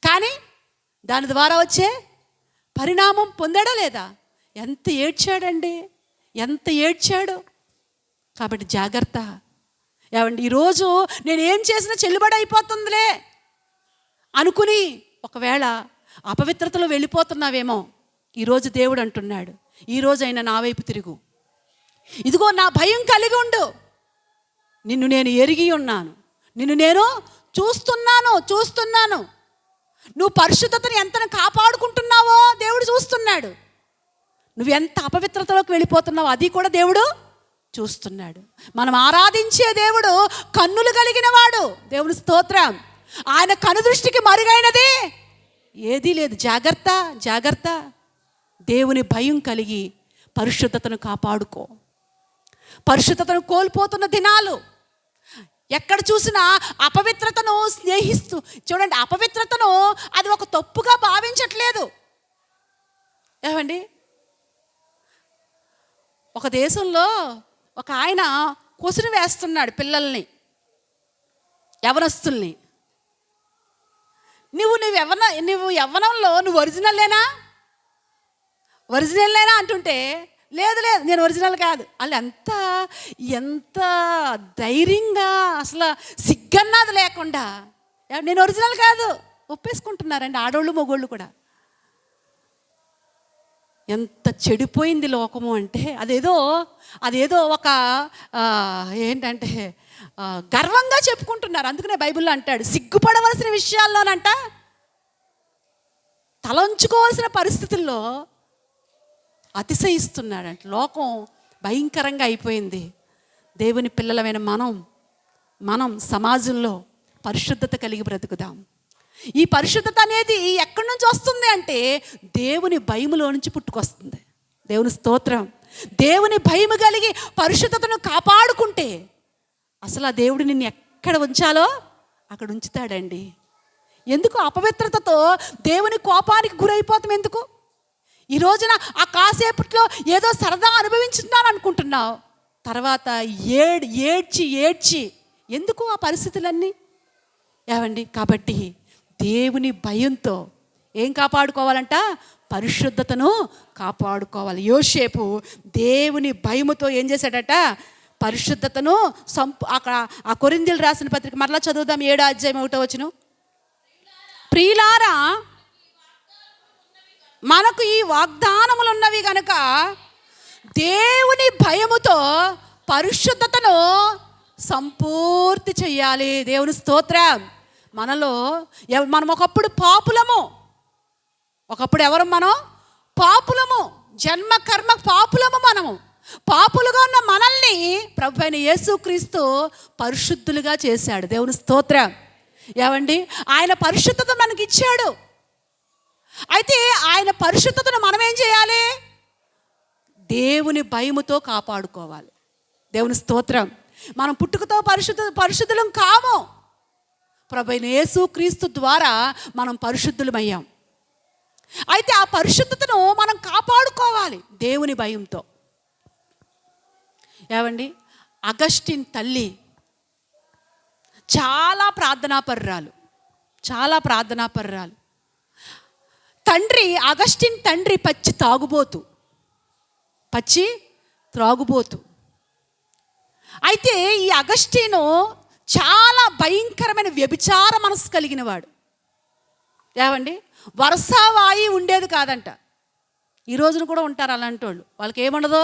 కానీ దాని ద్వారా వచ్చే పరిణామం పొందాడా లేదా? ఎంత ఏడ్చాడండి, ఎంత ఏడ్చాడు. కాబట్టి జాగ్రత్త. ఏమండి, ఈరోజు నేను ఏం చేసినా చెల్లుబడి అయిపోతుందిలే అనుకుని ఒకవేళ అపవిత్రతలో వెళ్ళిపోతున్నావేమో. ఈరోజు దేవుడు అంటున్నాడు, ఈరోజైనా నా వైపు తిరుగు, ఇదిగో నా భయం కలిగి ఉండు, నిన్ను నేను ఎరిగి ఉన్నాను, నిన్ను నేను చూస్తున్నాను. నువ్వు పరిశుద్ధతను ఎంత కాపాడుకుంటున్నావో దేవుడు చూస్తున్నాడు. నువ్వు ఎంత అపవిత్రతలోకి వెళ్ళిపోతున్నావో అది కూడా దేవుడు చూస్తున్నాడు. మనం ఆరాధించే దేవుడు కన్నులు కలిగిన వాడు. దేవుని స్తోత్రం. ఆయన కనుదృష్టికి మరుగైనది ఏదీ లేదు. జాగ్రత్త. దేవుని భయం కలిగి పరిశుద్ధతను కాపాడుకో. పరిశుద్ధతను కోల్పోతున్న దినాలు. ఎక్కడ చూసినా అపవిత్రతను స్నేహిస్తూ చూడండి. అపవిత్రతను అది ఒక తప్పుగా భావించట్లేదు. ఏమండి, ఒక దేశంలో ఒక ఆయన కొసురు వేస్తున్నాడు పిల్లల్ని, యవనస్తుల్ని. నువ్వు యవ్వనంలో నువ్వు ఒరిజినల్లేనా అంటుంటే లేదు నేను ఒరిజినల్ కాదు. వాళ్ళు ఎంత ధైర్యంగా, అసలు సిగ్గన్నది లేకుండా నేను ఒరిజినల్ కాదు ఒప్పేసుకుంటున్నారండి ఆడోళ్ళు మగోళ్ళు కూడా. ఎంత చెడిపోయింది లోకము అంటే అదేదో ఒక ఏంటంటే గర్వంగా చెప్పుకుంటున్నారు. అందుకనే బైబిల్లో అంటాడు, సిగ్గుపడవలసిన విషయాల్లోనంట, తలంచుకోవాల్సిన పరిస్థితుల్లో అతిశయిస్తున్నాడంట. లోకం భయంకరంగా అయిపోయింది. దేవుని పిల్లలమైన మనం సమాజంలో పరిశుద్ధత కలిగి బ్రతుకుదాం. ఈ పరిశుద్ధత అనేది ఎక్కడి నుంచి వస్తుంది అంటే దేవుని భయములో నుంచి పుట్టుకొస్తుంది. దేవుని స్తోత్రం. దేవుని భయము కలిగి పరిశుద్ధతను కాపాడుకుంటే అసలు ఆ దేవుడు నిన్ను ఎక్కడ ఉంచాలో అక్కడ ఉంచుతాడండి. ఎందుకు అపవిత్రతతో దేవుని కోపానికి గురైపోతాం? ఎందుకు ఈ రోజున ఆ కాసేపట్లో ఏదో సరదా అనుభవించుతున్నాను అనుకుంటున్నావు, తర్వాత ఏడ్చి ఎందుకు ఆ పరిస్థితులన్నీ? ఏవండి, కాబట్టి దేవుని భయంతో ఏం కాపాడుకోవాలంట? పరిశుద్ధతను కాపాడుకోవాలి. యోసేపు దేవుని భయముతో ఏం చేశాడట? పరిశుద్ధతను అక్కడ ఆ కొరింథీయులకు రాసిన పత్రిక మరలా చదువుదాం, 7వ అధ్యాయం 1వ వచనం. ప్రియులారా, మనకు ఈ వాగ్దానములు ఉన్నవి గనుక దేవుని భయముతో పరిశుద్ధతను సంపూర్తి చెయ్యాలి. దేవుని స్తోత్రం. మనం ఒకప్పుడు పాపులము. ఒకప్పుడు ఎవరు? మనం పాపులము, జన్మ కర్మ పాపులము. మనము పాపులుగా ఉన్న మనల్ని ప్రభు అయిన యేసుక్రీస్తు పరిశుద్ధులుగా చేశాడు. దేవుని స్తోత్రం. ఏవండి, ఆయన పరిశుద్ధత మనకి ఇచ్చాడు. అయితే ఆయన పరిశుద్ధతను మనం ఏం చేయాలి? దేవుని భయముతో కాపాడుకోవాలి. దేవుని స్తోత్రం. మనం పుట్టుకతో పరిశుద్ధులం కాము. ప్రభు అయిన యేసుక్రీస్తు ద్వారా మనం పరిశుద్ధులమయ్యాం. అయితే ఆ పరిశుద్ధతను మనం కాపాడుకోవాలి దేవుని భయంతో. ఏవండి, అగస్టిన్ తల్లి చాలా ప్రార్థనాపర్రాలు. అగస్టిన్ తండ్రి పచ్చి త్రాగుబోతు. అయితే ఈ అగస్టిను చాలా భయంకరమైన వ్యభిచార మనసు కలిగిన వాడు. ఏవండి, వరసావాయి ఉండేది కాదంట. ఈ రోజున కూడా ఉంటారు అలాంటి వాళ్ళు. వాళ్ళకి ఏముండదు?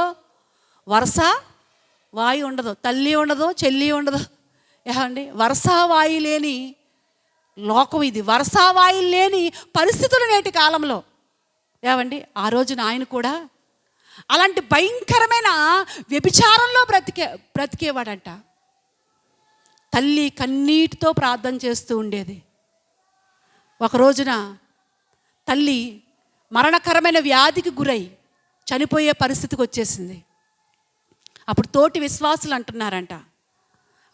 వరసావాయి ఉండదు, తల్లి ఉండదు, చెల్లి ఉండదు. ఏవండి, వరసావాయి లేని లోకం ఇది. వరసావాయి లేని పరిస్థితులు నేటి కాలంలో. ఏవండి, ఆ రోజున ఆయన కూడా అలాంటి భయంకరమైన వ్యభిచారంలో బ్రతికేవాడంట. తల్లి కన్నీటితో ప్రార్థన చేస్తూ ఉండేది. ఒక రోజున తల్లి మరణకరమైన వ్యాధికి గురై చనిపోయే పరిస్థితికి వచ్చేసింది. అప్పుడు తోటి విశ్వాసులు అంటున్నారంట,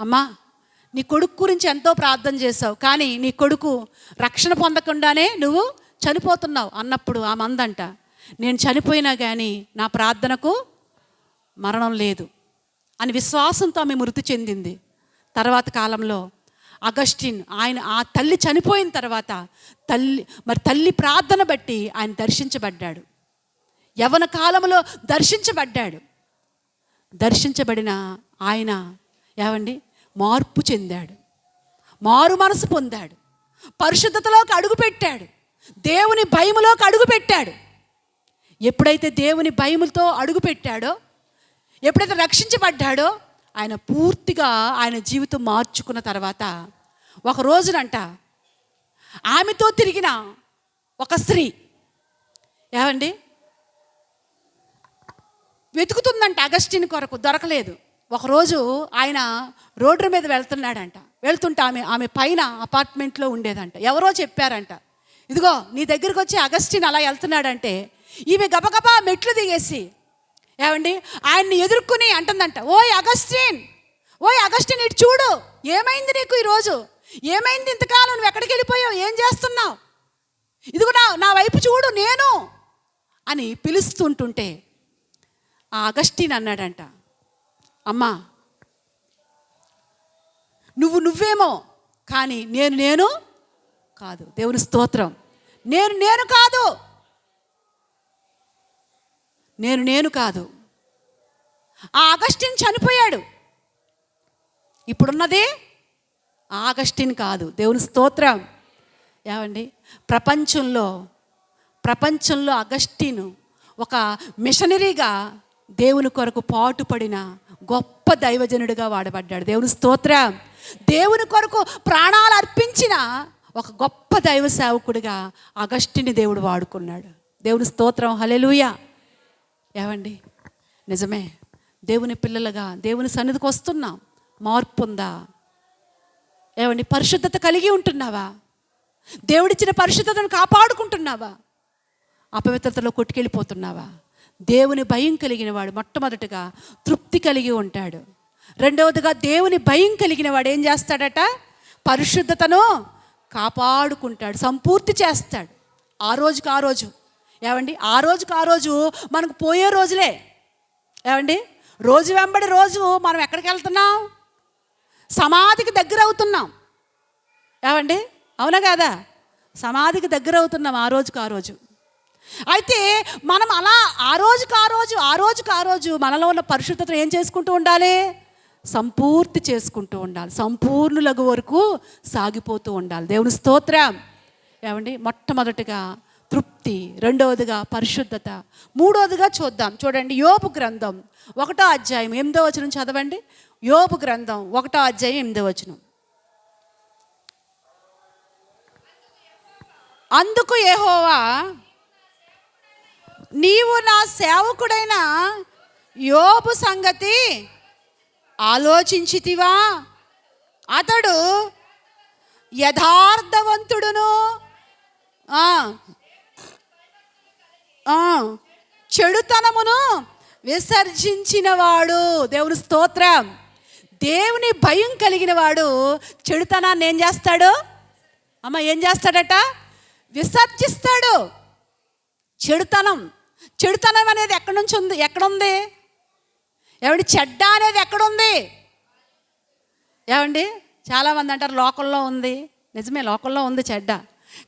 అమ్మా, నీ కొడుకు గురించి ఎంతో ప్రార్థన చేసావు, కానీ నీ కొడుకు రక్షణ పొందకుండానే నువ్వు చనిపోతున్నావు అన్నప్పుడు ఆ మందంట, నేను చనిపోయినా కానీ నా ప్రార్థనకు మరణం లేదు అని విశ్వాసంతో ఆమె మృతి చెందింది. తర్వాత కాలంలో అగస్టిన్ ఆ తల్లి చనిపోయిన తర్వాత తల్లి ప్రార్థన బట్టి ఆయన దర్శించబడ్డాడు. యవ్వన కాలంలో దర్శించబడిన ఆయన ఏవండి మార్పు చెందాడు, మారు మనసు పొందాడు, పరిశుద్ధతలోకి అడుగుపెట్టాడు, దేవుని భయములోకి అడుగుపెట్టాడు. ఎప్పుడైతే దేవుని భయములతో అడుగుపెట్టాడో, ఎప్పుడైతే రక్షించబడ్డాడో, ఆయన పూర్తిగా ఆయన జీవితం మార్చుకున్న తర్వాత ఒక రోజునంట ఆమెతో తిరిగిన ఒక స్త్రీ ఏవండి వెతుకుతుందంట అగస్టిన్ కొరకు, దొరకలేదు. ఒకరోజు ఆయన రోడ్డు మీద వెళ్తుంటే ఆమె పైన అపార్ట్మెంట్లో ఉండేదంట. ఎవరో చెప్పారంట, ఇదిగో నీ దగ్గరికి వచ్చి అగస్టిన్ అలా వెళ్తున్నాడంటే ఈమె గబగబా మెట్లు దిగేసి ఏవండి ఆయన్ని ఎదుర్కొని అంటుందంట, ఓయ్ అగస్టిన్ ఇటు చూడు, ఏమైంది నీకు ఈరోజు? ఏమైంది ఇంతకాలం? నువ్వు ఎక్కడికి వెళ్ళిపోయావు? ఏం చేస్తున్నావు? ఇదిగో నా వైపు చూడు నేను అని పిలుస్తుంటుంటే ఆ అగస్టిన్ అన్నాడంట, అమ్మా, నువ్వేమో కానీ నేను కాదు. దేవుని స్తోత్రం. నేను కాదు, నేను కాదు. ఆ అగస్టిన్ చనిపోయాడు. ఇప్పుడున్నది ఆగస్టిన్ కాదు. దేవుని స్తోత్రం. ఏమండి, ప్రపంచంలో అగస్టిన్ ఒక మిషనరీగా దేవుని కొరకు పాటుపడిన గొప్ప దైవజనుడిగా వాడబడ్డాడు. దేవుని స్తోత్రం. దేవుని కొరకు ప్రాణాలు అర్పించిన ఒక గొప్ప దైవ సేవకుడిగా అగస్టిని దేవుడు వాడుకున్నాడు. దేవుని స్తోత్రం. హల్లెలూయా. ఏమండి, నిజమే, దేవుని పిల్లలుగా దేవుని సన్నిధికి వస్తున్నాం. మార్పు ఉందా? ఏమండి, పరిశుద్ధత కలిగి ఉంటున్నావా? దేవుడిచ్చిన పరిశుద్ధతను కాపాడుకుంటున్నావా? అపవిత్రతలో కొట్టుకెళ్ళిపోతున్నావా? దేవుని భయం కలిగిన వాడు మొట్టమొదటిగా తృప్తి కలిగి ఉంటాడు. రెండవదిగా దేవుని భయం కలిగిన వాడు ఏం చేస్తాడట? పరిశుద్ధతను కాపాడుకుంటాడు, సంపూర్తి చేస్తాడు. ఆ రోజుకి ఆ రోజు. ఏమండి, ఆ రోజుకి ఆ రోజు మనకు పోయే రోజులే. ఏమండి, రోజు వెంబడి రోజు మనం ఎక్కడికి వెళ్తున్నాం? సమాధికి దగ్గర అవుతున్నాం. ఏమండి, అవునా కాదా? సమాధికి దగ్గర అవుతున్నాం ఆ రోజుకి ఆ రోజు. అయితే మనం అలా ఆ రోజుకి ఆ రోజు మనలో ఉన్న పరిశుద్ధతను ఏం చేసుకుంటూ ఉండాలి? సంపూర్తి చేసుకుంటూ ఉండాలి. సంపూర్ణులగు వరకు సాగిపోతూ ఉండాలి. దేవుని స్తోత్రం. ఏమండి, మొట్టమొదటిగా తృప్తి, రెండవదిగా పరిశుద్ధత, మూడవదిగా చూడండి యోబు గ్రంథం 1వ అధ్యాయం 8వ వచనం చదవండి. యోబు గ్రంథం 1వ అధ్యాయం 8వ వచనం. అందుకు యెహోవా, నీవు నా సేవకుడైన యోబు సంగతి ఆలోచించితివా? అతడు యథార్థవంతుడును చెడుతనమును విసర్జించినవాడు. దేవుని స్తోత్రం. దేవుని భయం కలిగిన వాడు చెడుతనాన్ని ఏం చేస్తాడు? ఏం చేస్తాడట? విసర్జిస్తాడు. చెడుతనం అనేది ఎక్కడి నుంచి ఉంది? ఎక్కడుంది? ఏమండి, చెడ్డ అనేది ఎక్కడుంది? ఏమండి, చాలామంది అంటారు లోకంలో ఉంది. నిజమే, లోకంలో ఉంది చెడ్డ.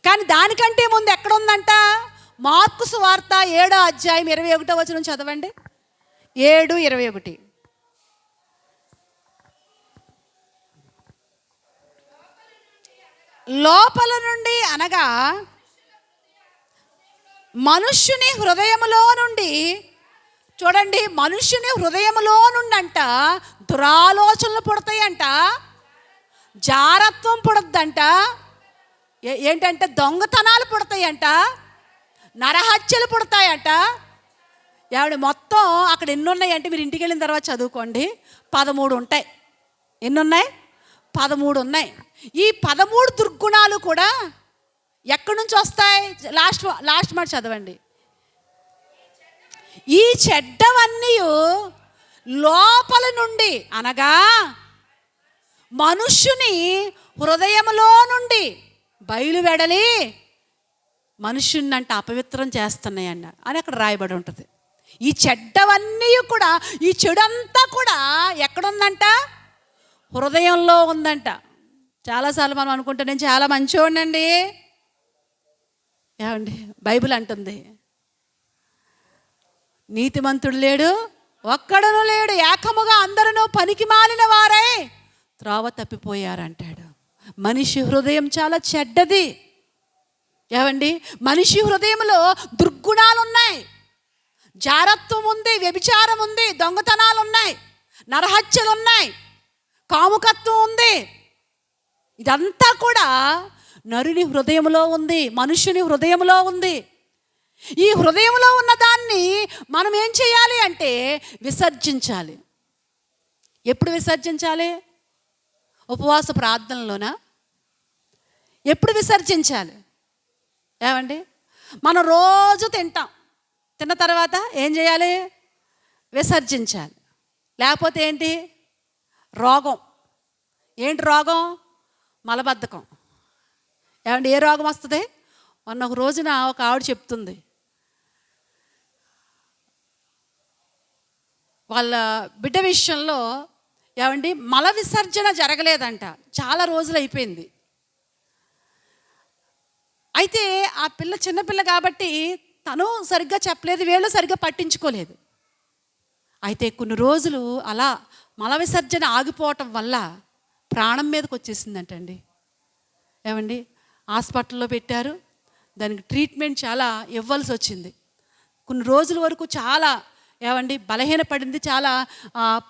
కానీ దానికంటే ముందు ఎక్కడుందంట? మార్కు సువార్త 7వ అధ్యాయం 21వ వచనం చదవండి. 7:21. లోపల నుండి అనగా మనుష్యుని హృదయములో నుండి, చూడండి, మనుష్యుని హృదయములో నుండి అంట దురాలోచనలు పుడతాయంట, జారత్వం పుడద్దంట, ఏంటంటే దొంగతనాలు పుడతాయంట, నరహత్యలు పుడతాయంట. ఏమండి, మొత్తం అక్కడ ఎన్ని ఉన్నాయంటే మీరు ఇంటికి వెళ్ళిన తర్వాత చదువుకోండి. 13 ఉంటాయి. ఎన్ని ఉన్నాయి? 13 ఉన్నాయి. ఈ 13 దుర్గుణాలు కూడా ఎక్కడి నుంచి వస్తాయి? లాస్ట్ మాట చదవండి. ఈ చెడ్డవన్నీ లోపల నుండి అనగా మనుష్యుని హృదయములో నుండి బయలువెడలి మనుష్యుని అంటే అపవిత్రం చేస్తున్నాయి అని అక్కడ రాయబడి ఉంటుంది. ఈ చెడ్డవన్నీ కూడా, ఈ చెడంతా కూడా ఎక్కడుందంట? హృదయంలో ఉందంట. చాలాసార్లు మనం అనుకుంటే నేను చాలా మంచివాడినండి. ఏమండి, బైబిల్ అంటుంది నీతిమంతుడు లేడు, ఒక్కడును లేడు, ఏకముగా అందరూ పనికి మాలిన వారై త్రోవ తప్పిపోయారంటాడు. మనిషి హృదయం చాలా చెడ్డది. ఏమండి, మనిషి హృదయంలో దుర్గుణాలు ఉన్నాయి. జారత్వం ఉంది, వ్యభిచారం ఉంది, దొంగతనాలు ఉన్నాయి, నరహత్యలు ఉన్నాయి, కాముకత్వం ఉంది. ఇదంతా కూడా నరుని హృదయంలో ఉంది, మనుషుని హృదయంలో ఉంది. ఈ హృదయంలో ఉన్న దాన్ని మనం ఏం చేయాలి అంటే విసర్జించాలి. ఎప్పుడు విసర్జించాలి? ఉపవాస ప్రార్థనలోనా? ఎప్పుడు విసర్జించాలి? ఏమండి, మనం రోజు తింటాం, తిన్న తర్వాత ఏం చేయాలి? విసర్జించాలి. లేకపోతే ఏంటి? రోగం. ఏంటి రోగం? మలబద్ధకం. ఏమండి, ఏ రోగం వస్తుంది? మొన్న ఒక రోజున ఒక ఆవిడ చెప్తుంది, వాళ్ళ బిడ్డ విషయంలో ఏమండి మల విసర్జన జరగలేదంట, చాలా రోజులు అయిపోయింది. అయితే ఆ పిల్ల చిన్నపిల్ల కాబట్టి తను సరిగ్గా చెప్పలేదు, వీళ్ళు సరిగ్గా పట్టించుకోలేదు. అయితే కొన్ని రోజులు అలా మల విసర్జన ఆగిపోవటం వల్ల ప్రాణం మీదకి వచ్చేసిందంటండి. ఏమండి, హాస్పిటల్లో పెట్టారు, దానికి ట్రీట్మెంట్ చాలా ఇవ్వాల్సి వచ్చింది. కొన్ని రోజుల వరకు చాలా ఏమండి బలహీనపడింది, చాలా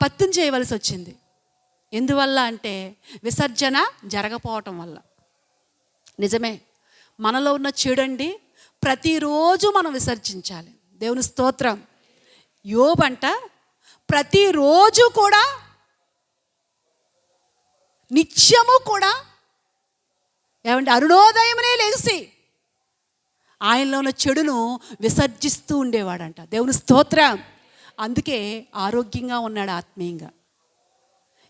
పత్యం చేయవలసి వచ్చింది. ఎందువల్ల అంటే విసర్జన జరగపోవటం వల్ల. నిజమే, మనలో ఉన్న చెడండి ప్రతిరోజు మనం విసర్జించాలి. దేవుని స్తోత్రం. యోబంట ప్రతిరోజు కూడా నిత్యము కూడా ఏమంటే అరుణోదయమునే లేచి ఆయనలో ఉన్న చెడును విసర్జిస్తూ ఉండేవాడంట. దేవుని స్తోత్రం. అందుకే ఆరోగ్యంగా ఉన్నాడు ఆత్మీయంగా.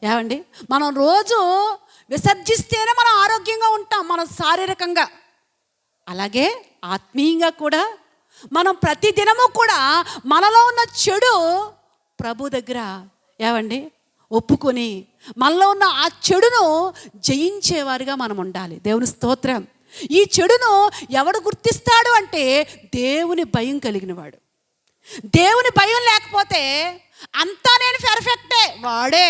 ఏమండి, మనం రోజు విసర్జిస్తేనే మనం ఆరోగ్యంగా ఉంటాం, మనం శారీరకంగా. అలాగే ఆత్మీయంగా కూడా మనం ప్రతిదినము కూడా మనలో ఉన్న చెడు ప్రభు దగ్గర ఏమండి ఒప్పుకొని మనలో ఉన్న ఆ చెడును జయించేవారిగా మనం ఉండాలి. దేవుని స్తోత్రం. ఈ చెడును ఎవడు గుర్తిస్తాడు అంటే దేవుని భయం కలిగినవాడు. దేవుని భయం లేకపోతే అంతా నేను పర్ఫెక్టే వాడే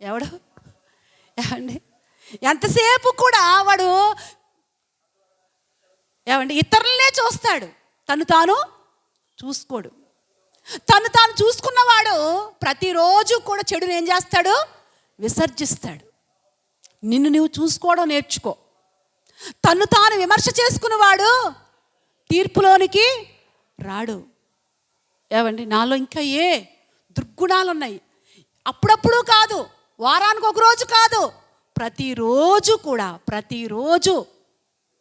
ఎవడు ఏమండి, ఎంతసేపు కూడా వాడు ఏమండి ఇతరులనే చూస్తాడు, తను తాను చూసుకోడు. తను తాను చూసుకున్నవాడు ప్రతిరోజు కూడా చెడును ఏం చేస్తాడు? విసర్జిస్తాడు. నిన్ను నువ్వు చూసుకోవడం నేర్చుకో. తను తాను విమర్శ చేసుకున్నవాడు తీర్పులోనికి రాడు. ఏమండి, నాలో ఇంకా ఏ దుర్గుణాలు ఉన్నాయి, అప్పుడప్పుడు కాదు, వారానికి ఒక రోజు కాదు, ప్రతిరోజు కూడా, ప్రతిరోజు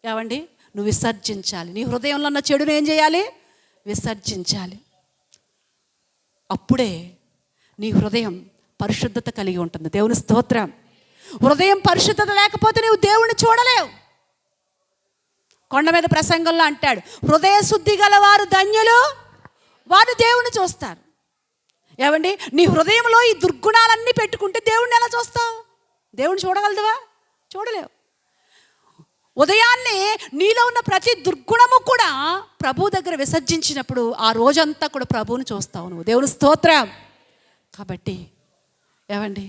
ఏమండి నువ్వు విసర్జించాలి. నీ హృదయంలో ఉన్న చెడును ఏం చేయాలి? విసర్జించాలి. అప్పుడే నీ హృదయం పరిశుద్ధత కలిగి ఉంటుంది. దేవుని స్తోత్రం. హృదయం పరిశుద్ధత లేకపోతే నీవు దేవుణ్ణి చూడలేవు. కొండ మీద ప్రసంగంలో అంటాడు, హృదయ శుద్ధి గల వారు ధన్యులు, వారు దేవుణ్ణి చూస్తారు. ఏమండి, నీ హృదయంలో ఈ దుర్గుణాలన్నీ పెట్టుకుంటే దేవుణ్ణి ఎలా చూస్తావు? దేవుణ్ణి చూడగలదువా? చూడలేవు. ఉదయాన్నే నీలో ఉన్న ప్రతి దుర్గుణము కూడా ప్రభు దగ్గర విసర్జించినప్పుడు ఆ రోజంతా కూడా ప్రభువుని చూస్తావు నువ్వు. దేవుని స్తోత్రం. కాబట్టి ఏమండి,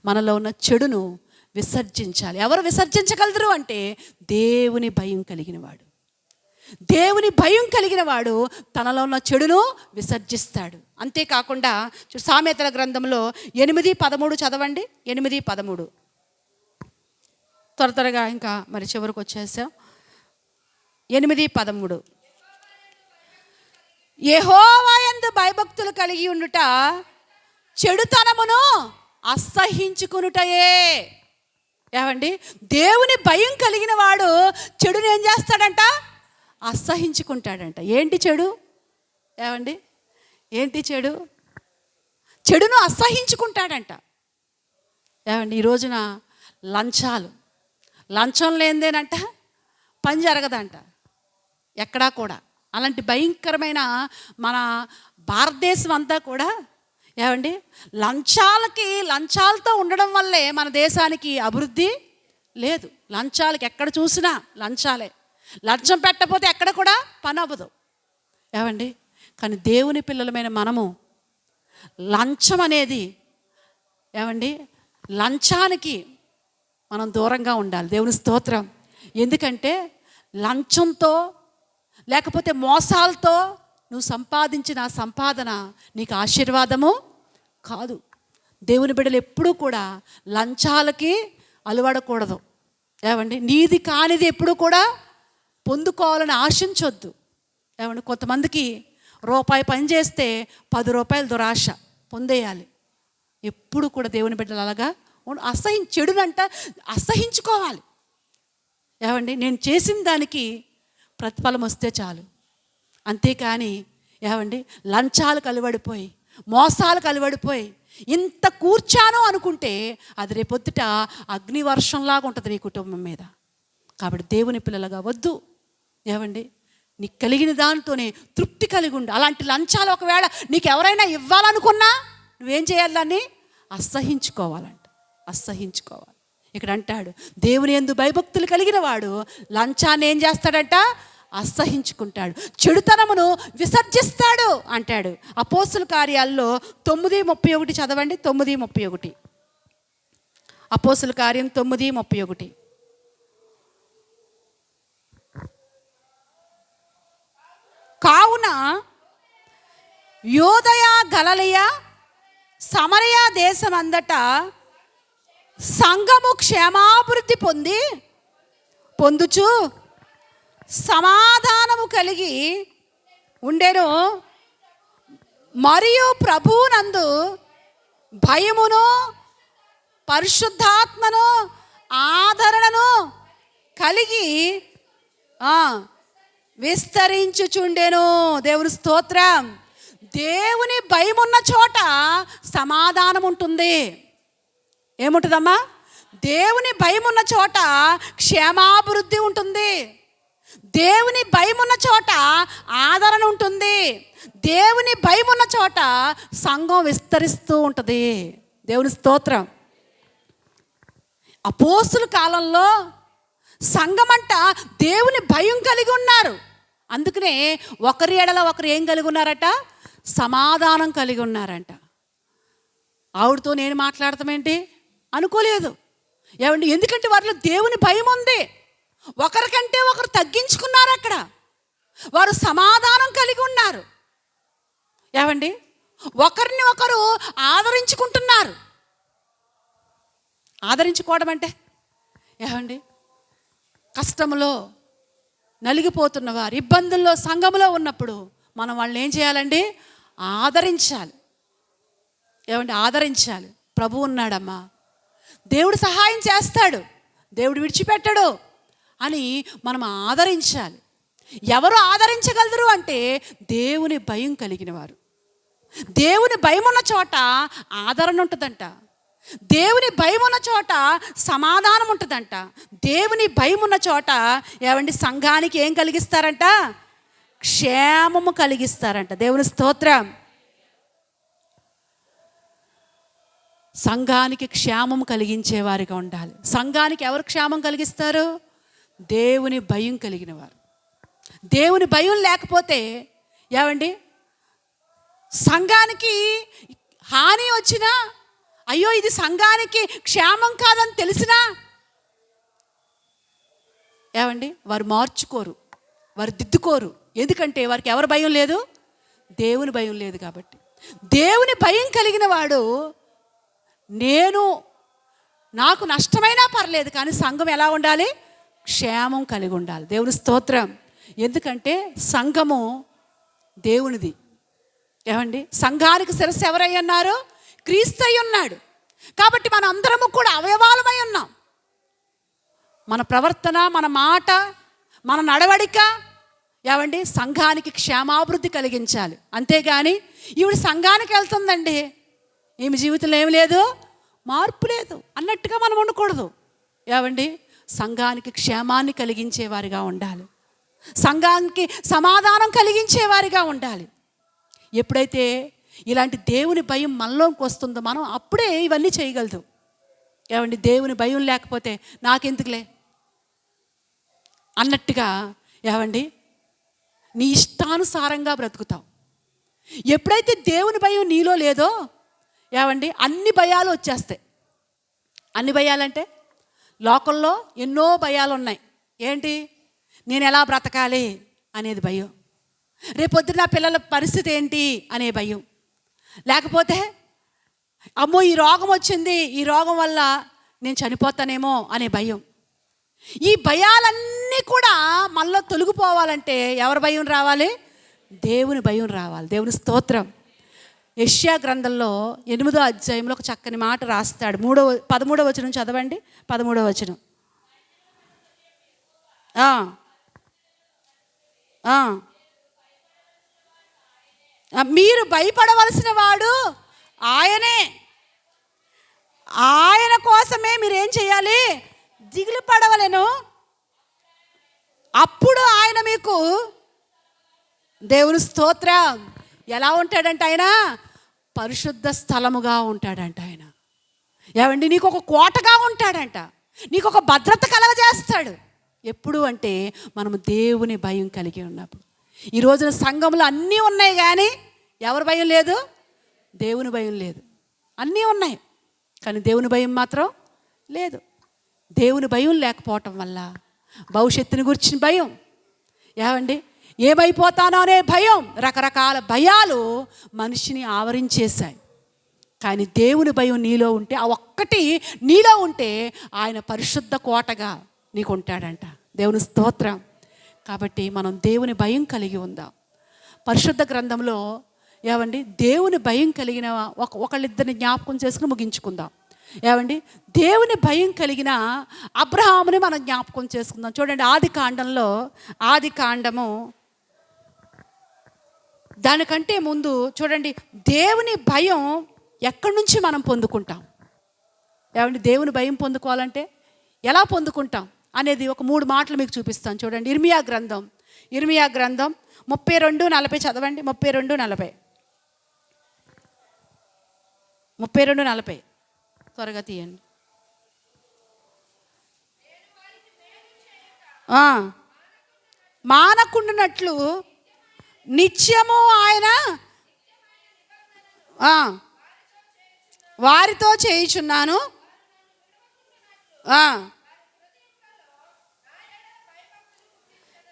మనలో ఉన్న చెడును విసర్జించాలి. ఎవరు విసర్జించగలరు అంటే దేవుని భయం కలిగిన వాడు. దేవుని భయం కలిగిన వాడు తనలో ఉన్న చెడును విసర్జిస్తాడు. అంతేకాకుండా సామెతల గ్రంథంలో 8:13 చదవండి. 8:13 త్వరగా ఇంకా మరి చివరికి వచ్చేసాం. 8:13 యెహోవా యందు భయభక్తులు కలిగి ఉండుట చెడుతనమును అసహ్యించుకునుటయే. ఏమండి, దేవుని భయం కలిగిన వాడు చెడుని ఏం చేస్తాడంట? అసహ్యించుకుంటాడంట. ఏంటి చెడు? ఏమండి, ఏంటి చెడు? చెడును అసహ్యించుకుంటాడంట. ఏమండి, ఈ రోజున లంచం లేనిదేనంట పని జరగదంట ఎక్కడా కూడా. అలాంటి భయంకరమైన మన భారతదేశం అంతా కూడా ఏమండి లంచాలతో ఉండడం వల్లే మన దేశానికి అభివృద్ధి లేదు. లంచాలకి ఎక్కడ చూసినా లంచాలే. లంచం పెట్టకపోతే ఎక్కడ కూడా పని అవ్వదు. ఏమండి, కానీ దేవుని పిల్లలమైన మనము లంచం అనేది ఏమండి లంచానికి మనం దూరంగా ఉండాలి. దేవుని స్తోత్రం. ఎందుకంటే లంచంతో లేకపోతే మోసాలతో నువ్వు సంపాదించిన సంపాదన నీకు ఆశీర్వాదము కాదు. దేవుని బిడ్డలు ఎప్పుడూ కూడా లంచాలకి అలవడకూడదు. ఏమండి, నీది కానిది ఎప్పుడు కూడా పొందుకోవాలని ఆశించొద్దు. ఏమండి, కొంతమందికి రూపాయి పని చేస్తే 10 రూపాయలు దురాశ పొందేయాలి. ఎప్పుడు కూడా దేవుని బిడ్డలు అలాగా చెడునంట అసహించుకోవాలి. ఏమండి, నేను చేసిన దానికి ప్రతిఫలం వస్తే చాలు. అంతేకాని ఏమండి లంచాలకు అలవడిపోయి మోసాలకు అలవడిపోయి ఇంత కూర్చాను అనుకుంటే అది రేపొద్దుట అగ్నివర్షంలాగా ఉంటుంది నీ కుటుంబం మీద. కాబట్టి దేవుని పిల్లలుగా వద్దు. ఏమండి, నీకు కలిగిన దాంతోనే తృప్తి కలిగి ఉండు. అలాంటి లంచాలు ఒకవేళ నీకు ఎవరైనా ఇవ్వాలనుకున్నా నువ్వేం చేయాలి? దాన్ని అసహించుకోవాలంట. అసహించుకోవాలి. ఇక్కడ అంటాడు, దేవుని యందు భయభక్తులు కలిగిన వాడు లంచాన్ని ఏం చేస్తాడంట? అసహించుకుంటాడు, చెడుతనమును విసర్జిస్తాడు అంటాడు. అపోస్తుల కార్యాల్లో 9:31 చదవండి. 9:31 అపోస్తుల కార్యం 9:31. కావున యోదయ గలిలయ సమరయ దేశమంతటా సంఘము క్షేమాభివృద్ధి పొందుచు సమాధానము కలిగి ఉండెను. మరియు ప్రభువునందు భయమును పరిశుద్ధాత్మను ఆదరణను కలిగి విస్తరించుచుండెను. దేవుని స్తోత్రం. దేవుని భయం ఉన్న చోట సమాధానం ఉంటుంది. ఏముంటుందమ్మా? దేవుని భయం ఉన్న చోట క్షేమాభివృద్ధి ఉంటుంది. దేవుని భయం ఉన్న చోట ఆదరణ ఉంటుంది. దేవుని భయం ఉన్న చోట సంఘం విస్తరిస్తూ ఉంటుంది. దేవుని స్తోత్రం. అపోస్తుల కాలంలో సంఘమంట దేవుని భయం కలిగి ఉన్నారు. అందుకనే ఒకరి ఎడల ఒకరు ఏం కలిగి ఉన్నారట? సమాధానం కలిగి ఉన్నారంట. ఆవిడతో నేను మాట్లాడతామేంటి అనుకోలేదు. ఏమండి, ఎందుకంటే వారిలో దేవుని భయం ఉంది. ఒకరికంటే ఒకరు తగ్గించుకున్నారు. అక్కడ వారు సమాధానం కలిగి ఉన్నారు. ఏమండి, ఒకరిని ఒకరు ఆదరించుకుంటున్నారు. ఆదరించుకోవడం అంటే ఏమండి, కష్టంలో నలిగిపోతున్న వారు, ఇబ్బందుల్లో సంఘములో ఉన్నప్పుడు మనం వాళ్ళని ఏం చేయాలండి? ఆదరించాలి. ఏమండి, ఆదరించాలి. ప్రభు ఉన్నాడమ్మా, దేవుడు సహాయం చేస్తాడు, దేవుడు విడిచిపెట్టడు అని మనం ఆదరించాలి. ఎవరు ఆదరించగలరు అంటే దేవుని భయం కలిగిన వారు. దేవుని భయం ఉన్న చోట ఆదరణ ఉంటుందంట. దేవుని భయం ఉన్న చోట సమాధానం ఉంటుందంట. దేవుని భయం ఉన్న చోట ఏమండి, సంఘానికి ఏం కలిగిస్తారంట? క్షేమము కలిగిస్తారంట. దేవుని స్తోత్రం. సంఘానికి క్షేమం కలిగించేవారిగా ఉండాలి. సంఘానికి ఎవరు క్షేమం కలిగిస్తారు? దేవుని భయం కలిగిన వారు. దేవుని భయం లేకపోతే ఏమండి, సంఘానికి హాని వచ్చినా, అయ్యో ఇది సంఘానికి క్షేమం కాదని తెలిసినా ఏమండి, వారు మార్చుకోరు, వారు దిద్దుకోరు. ఎందుకంటే వారికి ఎవరి భయం లేదు? దేవుని భయం లేదు కాబట్టి. దేవుని భయం కలిగిన వాడు, నాకు నష్టమైనా పర్లేదు కానీ సంఘం ఎలా ఉండాలి? క్షేమం కలిగి ఉండాలి. దేవుని స్తోత్రం. ఎందుకంటే సంఘము దేవునిది. ఏమండి, సంఘానికి శిరస్సు ఎవరై ఉన్నారు? క్రీస్తు అయి ఉన్నాడు. కాబట్టి మన అందరము కూడా అవయవాలమై ఉన్నాం. మన ప్రవర్తన, మన మాట, మన నడవడిక ఏమండి సంఘానికి క్షేమాభివృద్ధి కలిగించాలి. అంతేగాని ఈవిడ సంఘానికి వెళ్తుందండి, ఈమె జీవితంలో ఏమి లేదు, మార్పు లేదు అన్నట్టుగా మనం ఉండకూడదు. ఏమండి, సంఘానికి క్షేమాన్ని కలిగించేవారిగా ఉండాలి. సంఘానికి సమాధానం కలిగించేవారిగా ఉండాలి. ఎప్పుడైతే ఇలాంటి దేవుని భయం మనలోకి వస్తుందో మనం అప్పుడే ఇవన్నీ చేయగలదు. ఏమండి, దేవుని భయం లేకపోతే నాకెందుకులే అన్నట్టుగా ఏమండి నీ ఇష్టానుసారంగా బ్రతుకుతావు. ఎప్పుడైతే దేవుని భయం నీలో లేదో ఏమండి అన్ని భయాలు వచ్చేస్తాయి. అన్ని భయాలంటే లోకంలో ఎన్నో భయాలు ఉన్నాయి. ఏంటి? నేను ఎలా బ్రతకాలి అనేది భయం. రేపొద్దున నా పిల్లల పరిస్థితి ఏంటి అనే భయం. లేకపోతే అమ్మో ఈ రోగం వచ్చింది, ఈ రోగం వల్ల నేను చనిపోతానేమో అనే భయం. ఈ భయాలన్నీ కూడా మనలో తొలగిపోవాలంటే ఎవరి భయం రావాలి? దేవుని భయం రావాలి. దేవుని స్తోత్రం. యెషయా గ్రంథంలో 8వ అధ్యాయంలో ఒక చక్కని మాట రాస్తాడు. 13వ వచనం చదవండి. 13వ వచనం. మీరు భయపడవలసిన వాడు ఆయనే. ఆయన కోసమే మీరేం చేయాలి? దిగులు పడవలెను. అప్పుడు ఆయన మీకు దేవుని స్తోత్రం ఎలా ఉంటాడంట? ఆయన పరిశుద్ధ స్థలముగా ఉంటాడంట. ఆయన ఏమండి నీకు ఒక కోటగా ఉంటాడంట. నీకు ఒక భద్రత కలగజేస్తాడు. ఎప్పుడు అంటే మనము దేవుని భయం కలిగి ఉన్నప్పుడు. ఈ రోజున సంఘంలో అన్నీ ఉన్నాయి కానీ ఎవరి భయం లేదు? దేవుని భయం లేదు. అన్నీ ఉన్నాయి కానీ దేవుని భయం మాత్రం లేదు. దేవుని భయం లేకపోవటం వల్ల భవిష్యత్తుని గురించిన భయం, ఏమండి ఏమైపోతానో అనే భయం, రకరకాల భయాలు మనిషిని ఆవరించేశాయి. కానీ దేవుని భయం నీలో ఉంటే, ఆ ఒక్కటి నీలో ఉంటే ఆయన పరిశుద్ధ కోటగా నీకు ఉంటాడంట. దేవుని స్తోత్రం. కాబట్టి మనం దేవుని భయం కలిగి ఉందాం. పరిశుద్ధ గ్రంథంలో ఏమండి దేవుని భయం కలిగిన ఒకళ్ళిద్దరిని జ్ఞాపకం చేసుకుని ముగించుకుందాం. ఏమండి దేవుని భయం కలిగిన అబ్రహాముని మనం జ్ఞాపకం చేసుకుందాం. చూడండి ఆది కాండము దానికంటే ముందు చూడండి దేవుని భయం ఎక్కడి నుంచి మనం పొందుకుంటాం. ఏమండి దేవుని భయం పొందుకోవాలంటే ఎలా పొందుకుంటాం అనేది ఒక 3 మాటలు మీకు చూపిస్తాను. చూడండి ఇర్మియా గ్రంథం 32:40 చదవండి. 32:40 త్వరగా తీయండి. మానకుండునట్లు నిత్యము ఆయన వారితో చేయుచున్నాను.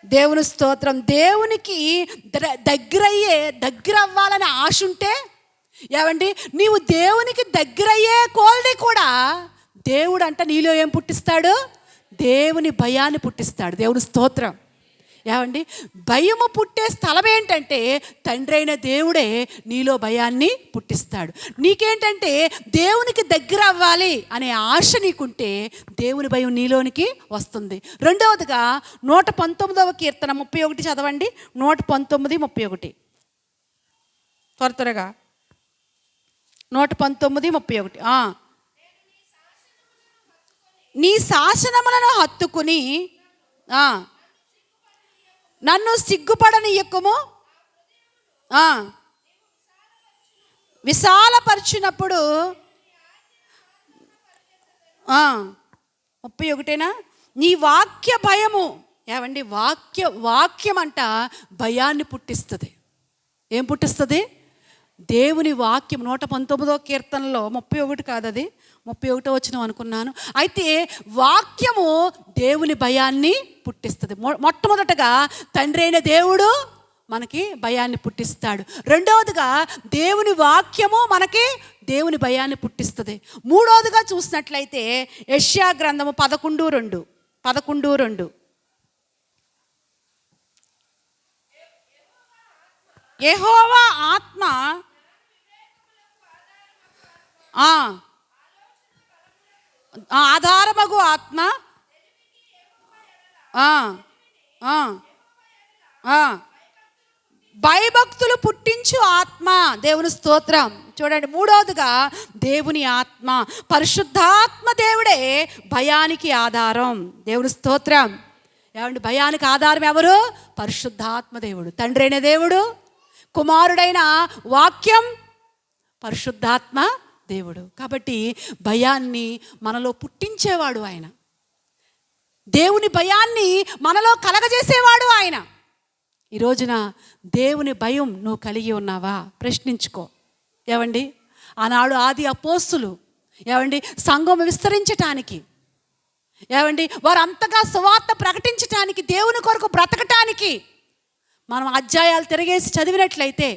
దేవుని స్తోత్రం. దేవునికి దగ్గర అవ్వాలని ఆశ ఉంటే, ఏమండి నీవు దేవునికి దగ్గరయ్యే కోల్ని కూడా దేవుడు అంట నీలో ఏం పుట్టిస్తాడు? దేవుని భయాన్ని పుట్టిస్తాడు. దేవుని స్తోత్రం. ఏమండి భయము పుట్టే స్థలం ఏంటంటే తండ్రి అయిన దేవుడే నీలో భయాన్ని పుట్టిస్తాడు. నీకేంటంటే దేవునికి దగ్గర అవ్వాలి అనే ఆశ నీకుంటే దేవుని భయం నీలోనికి వస్తుంది. రెండవదిగా 119వ కీర్తన 31 చదవండి. 119:31 త్వరగా 119:31. నీ శాసనములను హత్తుకుని నన్ను సిగ్గుపడనీయకుము. విశాలపరిచినప్పుడు 31 నీ వాక్య భయము. ఏమండి వాక్యం అంట భయాన్ని పుట్టిస్తుంది. ఏం పుట్టిస్తుంది? దేవుని వాక్యం. 119వ కీర్తనలో 31 కాదు, అది 31వ వచనం అనుకున్నాను. అయితే వాక్యము దేవుని భయాన్ని పుట్టిస్తుంది. మొట్టమొదటగా తండ్రి అయిన దేవుడు మనకి భయాన్ని పుట్టిస్తాడు. రెండవదిగా దేవుని వాక్యము మనకి దేవుని భయాన్ని పుట్టిస్తుంది. మూడవదిగా చూసినట్లయితే యెషయా గ్రంథము 11:2 యెహోవా ఆత్మ ఆధారమగు ఆత్మ భయభక్తులు పుట్టించు ఆత్మ. దేవుని స్తోత్రం. చూడండి మూడవదిగా దేవుని ఆత్మ, పరిశుద్ధాత్మ దేవుడే భయానికి ఆధారం. దేవుని స్తోత్రం. ఏమండి భయానికి ఆధారం ఎవరు? పరిశుద్ధాత్మ దేవుడు. తండ్రి అయిన దేవుడు, కుమారుడైన వాక్యం, పరిశుద్ధాత్మ దేవుడు. కాబట్టి భయాన్ని మనలో పుట్టించేవాడు ఆయన. దేవుని భయాన్ని మనలో కలగజేసేవాడు ఆయన. ఈ రోజున దేవుని భయం నువ్వు కలిగి ఉన్నావా? ప్రశ్నించుకో. ఏమండి ఆనాడు ఆది అపోస్తులు ఏమండి సంఘం విస్తరించటానికి, ఏమండి వారు అంతగా సువార్త ప్రకటించటానికి, దేవుని కొరకు బ్రతకటానికి మనం అధ్యాయాలు తిరగేసి చదివినట్లయితే,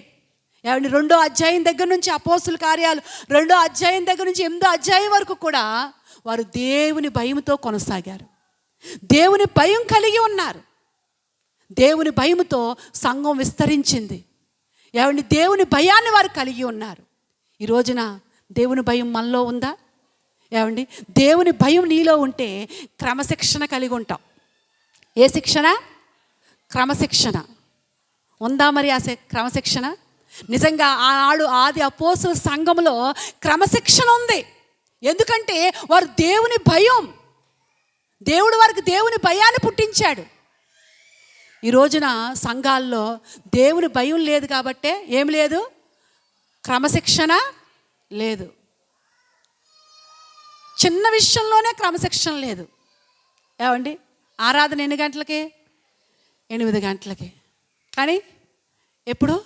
ఏమండి 2వ అధ్యాయం దగ్గర నుంచి అపోస్తుల కార్యాలు 2వ అధ్యాయం దగ్గర నుంచి 8వ అధ్యాయం వరకు కూడా వారు దేవుని భయంతో కొనసాగారు. దేవుని భయం కలిగి ఉన్నారు. దేవుని భయముతో సంఘం విస్తరించింది. ఏమండి దేవుని భయాన్ని వారు కలిగి ఉన్నారు. ఈ రోజున దేవుని భయం మనలో ఉందా? ఏమండి దేవుని భయం నీలో ఉంటే క్రమశిక్షణ కలిగి ఉంటాం. ఏ శిక్షణ? క్రమశిక్షణ ఉందా? మరి ఆ క్రమశిక్షణ నిజంగా ఆనాడు ఆది అపోస్తుల సంఘంలో క్రమశిక్షణ ఉంది. ఎందుకంటే వారు దేవుని భయం, దేవుడు వారికి దేవుని భయాన్ని పుట్టించాడు. ఈ రోజున సంఘాల్లో దేవుని భయం లేదు కాబట్టే ఏం లేదు? క్రమశిక్షణ లేదు. చిన్న విషయంలోనే క్రమశిక్షణ లేదు. ఏమండి, ఆరాధన ఎన్ని గంటలకి? 8 గంటలకి. కానీ ఎప్పుడు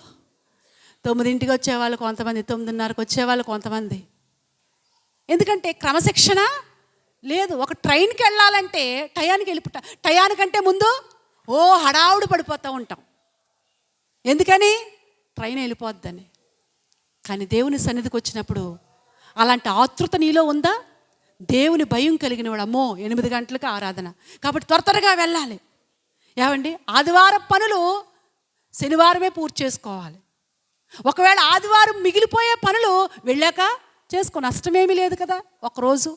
9ంటికి వచ్చేవాళ్ళు కొంతమంది, 9:30కి వచ్చేవాళ్ళు కొంతమంది. ఎందుకంటే క్రమశిక్షణ లేదు. ఒక ట్రైన్కి వెళ్ళాలంటే టయానికంటే ముందు హడావుడు పడిపోతూ ఉంటాం. ఎందుకని? ట్రైన్ వెళ్ళిపోద్దని. కానీ దేవుని సన్నిధికి వచ్చినప్పుడు అలాంటి ఆతృత నీలో ఉందా? దేవుని భయం కలిగిన వాడు, అమ్మో 8 గంటలకు ఆరాధన కాబట్టి త్వరగా వెళ్ళాలి. ఏమండి, ఆదివారం పనులు శనివారమే పూర్తి చేసుకోవాలి. ఒకవేళ ఆదివారం మిగిలిపోయే పనులు వెళ్ళాక చేసుకో, నష్టమేమీ లేదు కదా. ఒకరోజు,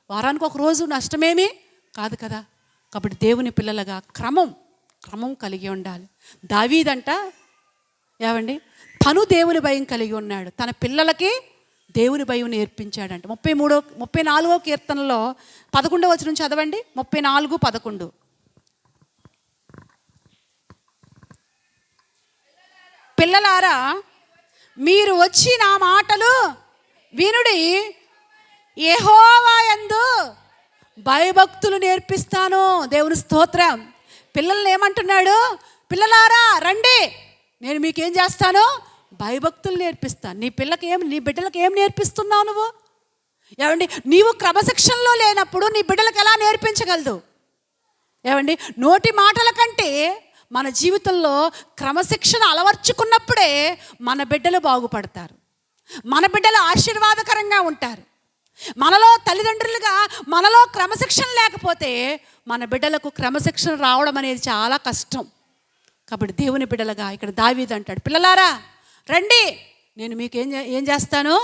వారానికి ఒక రోజు నష్టమేమీ కాదు కదా. కాబట్టి దేవుని పిల్లలుగా క్రమం కలిగి ఉండాలి. దావీదంట ఏమండి, తను దేవుని భయం కలిగి ఉన్నాడు, తన పిల్లలకి దేవుని భయం నేర్పించాడంట. 34వ కీర్తనలో 11వ వచనం చదవండి. 34:11. పిల్లలారా, మీరు వచ్చి నా మాటలు వినుడి, యెహోవా యందు భయభక్తులు నేర్పిస్తాను. దేవుని స్తోత్రం. పిల్లల్ని ఏమంటున్నాడు? పిల్లలారా రండి, నేను మీకేం చేస్తాను? భయభక్తులు నేర్పిస్తాను. నీ బిడ్డలకు ఏం నేర్పిస్తున్నావు నువ్వు? ఏమండి, నీవు క్రమశిక్షణలో లేనప్పుడు నీ బిడ్డలకు ఎలా నేర్పించగలదు? ఏమండి, నోటి మాటల కంటే మన జీవితంలో క్రమశిక్షణ అలవర్చుకున్నప్పుడే మన బిడ్డలు బాగుపడతారు, మన బిడ్డలు ఆశీర్వాదకరంగా ఉంటారు. మనలో తల్లిదండ్రులుగా మనలో క్రమశిక్షణ లేకపోతే మన బిడ్డలకు క్రమశిక్షణ రావడం అనేది చాలా కష్టం. కాబట్టి దేవుని బిడ్డలుగా ఇక్కడ దావీదు అంటాడు, పిల్లలారా రండి, నేను మీకు ఏం చేస్తాను?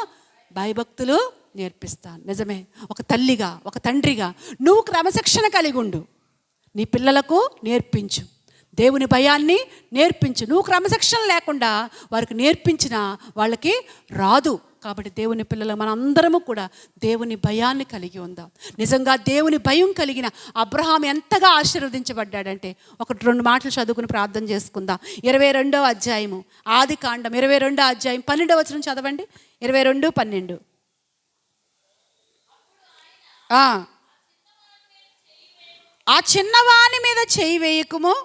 భయభక్తులు నేర్పిస్తాను. నిజమే, ఒక తల్లిగా ఒక తండ్రిగా నువ్వు క్రమశిక్షణ కలిగి ఉండు, నీ పిల్లలకు నేర్పించు, దేవుని భయాన్ని నేర్పించు. నువ్వు క్రమశిక్షణ లేకుండా వారికి నేర్పించిన వాళ్ళకి రాదు. కాబట్టి దేవుని పిల్లలు మనందరము కూడా దేవుని భయాన్ని కలిగి ఉందాం. నిజంగా దేవుని భయం కలిగిన అబ్రహాం ఎంతగా ఆశీర్వదించబడ్డాడంటే 1-2 మాటలు చదువుకుని ప్రార్థన చేసుకుందాం. 22వ అధ్యాయము, ఆదికాండం 22వ అధ్యాయం 12వ వచనం చదవండి. 22:12. ఆ చిన్నవాని మీద చేయి వేయకుము,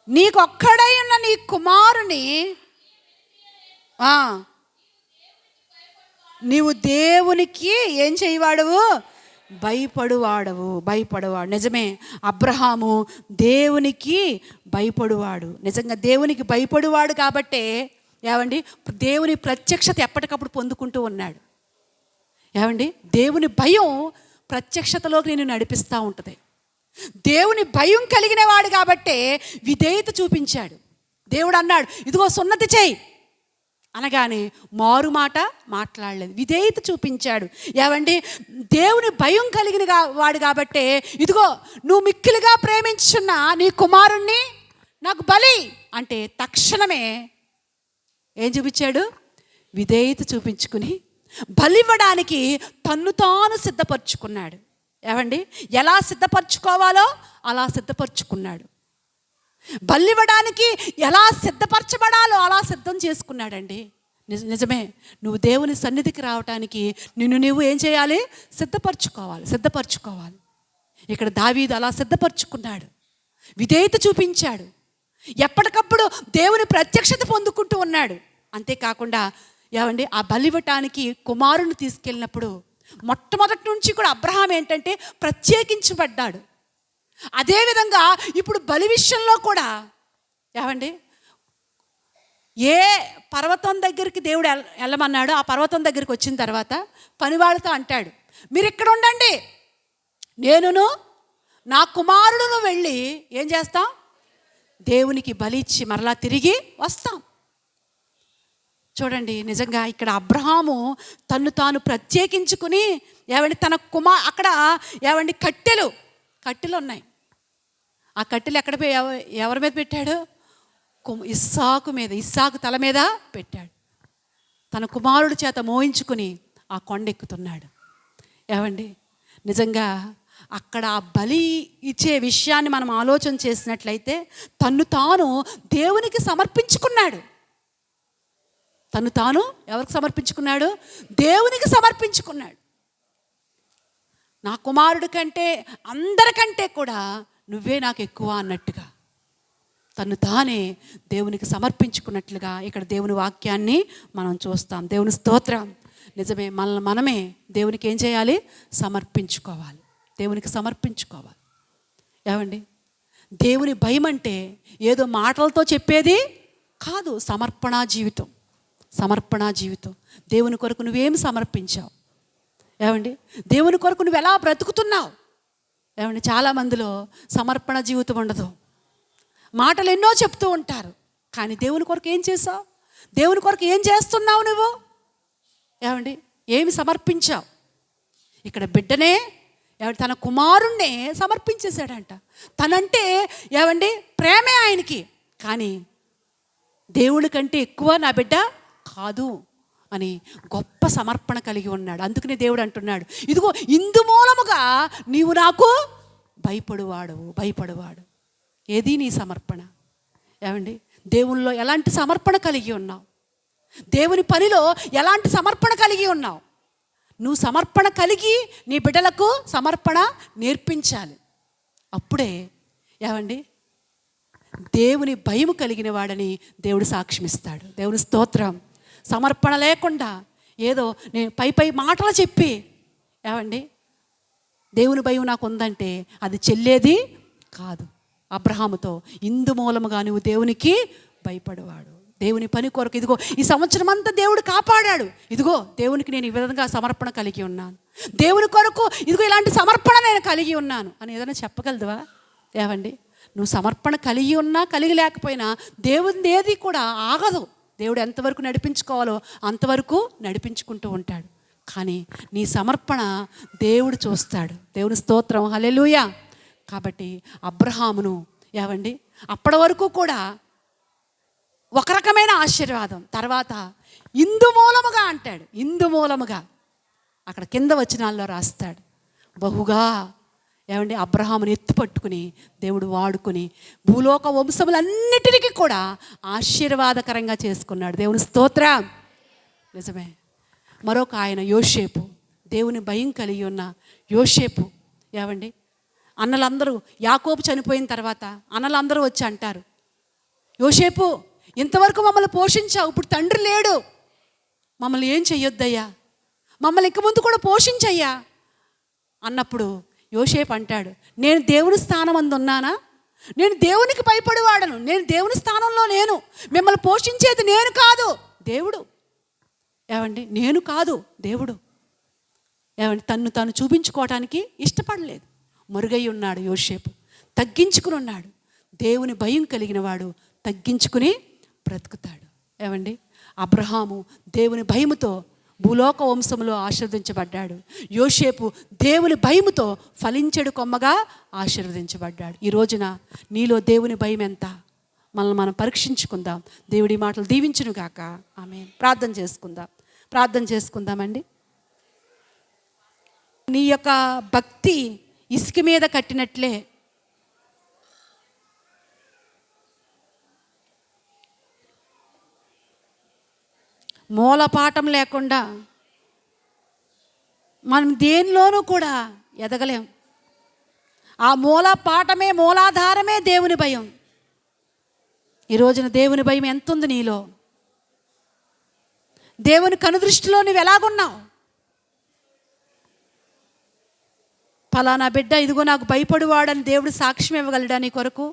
నీకొక్కడై ఉన్న నీ కుమారుని నీవు దేవునికి ఏం చేయవాడవు? భయపడువాడు. నిజమే, అబ్రహాము దేవునికి భయపడువాడు. నిజంగా దేవునికి భయపడువాడు కాబట్టే ఏమండి, దేవుని ప్రత్యక్షత ఎప్పటికప్పుడు పొందుకుంటూ ఉన్నాడు. ఏమండి, దేవుని భయం ప్రత్యక్షతలోకి నేను నడిపిస్తూ ఉంటుంది. దేవుని భయం కలిగిన వాడు కాబట్టే విధేయత చూపించాడు. దేవుడు అన్నాడు, ఇదిగో సున్నతి చేయి అనగానే మారు మాట మాట్లాడలేదు, విధేయత చూపించాడు. ఏవండి, దేవుని భయం కలిగిన వాడు కాబట్టే ఇదిగో నువ్వు మిక్కిలిగా ప్రేమించున్న నీ కుమారుణ్ణి నాకు బలి అంటే తక్షణమే ఏం చూపించాడు? విధేయత చూపించుకుని బలివ్వడానికి తన్ను తాను సిద్ధపరచుకున్నాడు. ఏవండి, ఎలా సిద్ధపరచుకోవాలో అలా సిద్ధపరచుకున్నాడు. బలివ్వడానికి ఎలా సిద్ధపరచబడాలో అలా సిద్ధం చేసుకున్నాడండి. నిజమే, నువ్వు దేవుని సన్నిధికి రావటానికి నువ్వు ఏం చేయాలి? సిద్ధపరచుకోవాలి. ఇక్కడ దావీదు అలా సిద్ధపరచుకున్నాడు, విధేయత చూపించాడు, ఎప్పటికప్పుడు దేవుని ప్రత్యక్షత పొందుకుంటూ ఉన్నాడు. అంతేకాకుండా ఏమండి, ఆ బలివ్వటానికి కుమారుని తీసుకెళ్ళినప్పుడు మొట్టమొదటి నుంచి కూడా అబ్రహాం ఏంటంటే ప్రత్యేకించబడ్డాడు. అదేవిధంగా ఇప్పుడు బలి విషయంలో కూడా ఏమండి, ఏ పర్వతం దగ్గరికి దేవుడు వెళ్ళమన్నాడు, ఆ పర్వతం దగ్గరికి వచ్చిన తర్వాత పనివాళ్ళతో అంటాడు, మీరు ఇక్కడ ఉండండి, నేనును నా కుమారుడును వెళ్ళి ఏం చేస్తాం? దేవునికి బలి ఇచ్చి మరలా తిరిగి వస్తాం. చూడండి, నిజంగా ఇక్కడ అబ్రహాము తన్ను తాను ప్రత్యేకించుకుని ఏమండి తన అక్కడ ఏమండి కట్టెలు ఉన్నాయి. ఆ కట్టెలు ఎక్కడ ఎవరి మీద పెట్టాడు? ఇస్సాకు తల మీద పెట్టాడు. తన కుమారుడి చేత మోయించుకుని ఆ కొండ ఎక్కుతున్నాడు. ఏమండి, నిజంగా అక్కడ ఆ బలి ఇచ్చే విషయాన్ని మనం ఆలోచన చేసినట్లయితే తన్ను తాను దేవునికి సమర్పించుకున్నాడు. తను తాను ఎవరికి సమర్పించుకున్నాడు? దేవునికి సమర్పించుకున్నాడు. నా కుమారుడి కంటే అందరికంటే కూడా నువ్వే నాకు ఎక్కువ అన్నట్టుగా తను తానే దేవునికి సమర్పించుకున్నట్లుగా ఇక్కడ దేవుని వాక్యాన్ని మనం చూస్తాం. దేవుని స్తోత్రం. నిజమే, మనమే దేవునికి ఏం చేయాలి? సమర్పించుకోవాలి. దేవునికి సమర్పించుకోవాలి. ఏమండి, దేవుని భయం అంటే ఏదో మాటలతో చెప్పేది కాదు. సమర్పణా జీవితం. సమర్పణా జీవితం. దేవుని కొరకు నువ్వేమి సమర్పించావు? ఏమండి, దేవుని కొరకు నువ్వు ఎలా బ్రతుకుతున్నావు? ఏమండి, చాలామందిలో సమర్పణ జీవితం ఉండదు. మాటలు ఎన్నో చెప్తూ ఉంటారు, కానీ దేవుని కొరకు ఏం చేసావు? దేవుని కొరకు ఏం చేస్తున్నావు నువ్వు? ఏమండి, ఏమి సమర్పించావు? ఇక్కడ బిడ్డనే ఏమంటే తన కుమారుణ్ణే సమర్పించేశాడంట. తనంటే ఏమండి ప్రేమే ఆయనకి, కానీ దేవుడి కంటే ఎక్కువ నా బిడ్డ కాదు అని గొప్ప సమర్పణ కలిగి ఉన్నాడు. అందుకనే దేవుడు అంటున్నాడు, ఇదిగో ఇందు మూలముగా నీవు నాకు భయపడువాడు. ఏది నీ సమర్పణ? ఏమండి, దేవునిలో ఎలాంటి సమర్పణ కలిగి ఉన్నావు? దేవుని పనిలో ఎలాంటి సమర్పణ కలిగి ఉన్నావు? నువ్వు సమర్పణ కలిగి నీ బిడ్డలకు సమర్పణ నేర్పించాలి. అప్పుడే ఏమండి దేవుని భయం కలిగిన వాడని దేవుడు సాక్ష్యమిస్తాడు. దేవుని స్తోత్రం. సమర్పణ లేకుండా ఏదో నేను పై మాటలు చెప్పి ఏమండి దేవుని భయం నాకు ఉందంటే అది చెల్లేది కాదు. అబ్రహాముతో ఇందు మూలముగా నువ్వు దేవునికి భయపడేవాడు. దేవుని పని కొరకు ఇదిగో ఈ సంవత్సరం అంతా దేవుడు కాపాడాడు. ఇదిగో దేవునికి నేను ఈ విధంగా సమర్పణ కలిగి ఉన్నాను, దేవుని కొరకు ఇదిగో ఇలాంటి సమర్పణ నేను కలిగి ఉన్నాను అని ఏదైనా చెప్పగలదువా? ఏవండి, నువ్వు సమర్పణ కలిగి ఉన్నా కలిగి లేకపోయినా దేవుని ఏది కూడా ఆగదు. దేవుడు ఎంతవరకు నడిపించుకోవాలో అంతవరకు నడిపించుకుంటూ ఉంటాడు. కానీ నీ సమర్పణ దేవుడు చూస్తాడు. దేవుని స్తోత్రం. హల్లెలూయా. కాబట్టి అబ్రహామును ఏవండి అప్పటి వరకు కూడా ఒక రకమైన ఆశీర్వాదం, తర్వాత ఇందు మూలముగా అంటాడు. ఇందు మూలముగా అక్కడ కింద వచనాల్లో రాస్తాడు, బహుగా ఏమండి అబ్రహాముని ఎత్తుపట్టుకుని దేవుడు వాడుకుని భూలోక వంశములన్నిటికీ కూడా ఆశీర్వాదకరంగా చేసుకున్నాడు. దేవుని స్తోత్రం. నిజమే. మరొక ఆయన యోసేపు, దేవుని భయం కలిగి ఉన్న యోసేపు. ఏమండి అన్నలందరూ యాకోబు చనిపోయిన తర్వాత అన్నలందరూ వచ్చి అంటారు, యోసేపు ఇంతవరకు మమ్మల్ని పోషించావు, ఇప్పుడు తండ్రి లేడు, మమ్మల్ని ఏం చెయ్యొద్దయ్యా, మమ్మల్ని ఇంక ముందు కూడా పోషించయ్యా అన్నప్పుడు యోసేపు అంటాడు, నేను దేవుని స్థానం అందు ఉన్నానా? నేను దేవునికి భయపడేవాడను, నేను దేవుని స్థానంలో నేను, మిమ్మల్ని పోషించేది నేను కాదు దేవుడు. ఏమండి నేను కాదు దేవుడు. ఏమండి తన్ను తాను చూపించుకోవటానికి ఇష్టపడలేదు. మరుగై ఉన్నాడు యోసేపు, తగ్గించుకుని ఉన్నాడు. దేవుని భయం కలిగిన వాడు తగ్గించుకుని బ్రతుకుతాడు. ఏమండి అబ్రహాము దేవుని భయముతో భూలోక వంశంలో ఆశీర్వదించబడ్డాడు. యోసేపు దేవుని భయముతో ఫలించెడు కొమ్మగా ఆశీర్వదించబడ్డాడు. ఈ రోజున నీలో దేవుని భయం ఎంత? మనల్ని మనం పరీక్షించుకుందాం. దేవుడి మాటలు దీవించును గాక. ఆమేన్. ప్రార్థన చేసుకుందామండి. నీ యొక్క భక్తి ఇసుక మీద కట్టినట్లే మూలపాఠం లేకుండా మనం దేనిలోనూ కూడా ఎదగలేం. ఆ మూలపాఠమే మూలాధారమే దేవుని భయం. ఈ రోజున దేవుని భయం ఎంత ఉంది నీలో? దేవుని కనుదృష్టిలో నువ్వు ఎలాగున్నావు? ఫలానా బిడ్డ ఇదిగో నాకు భయపడువాడని దేవుడు సాక్ష్యం ఇవ్వగలడా నీ కొరకు?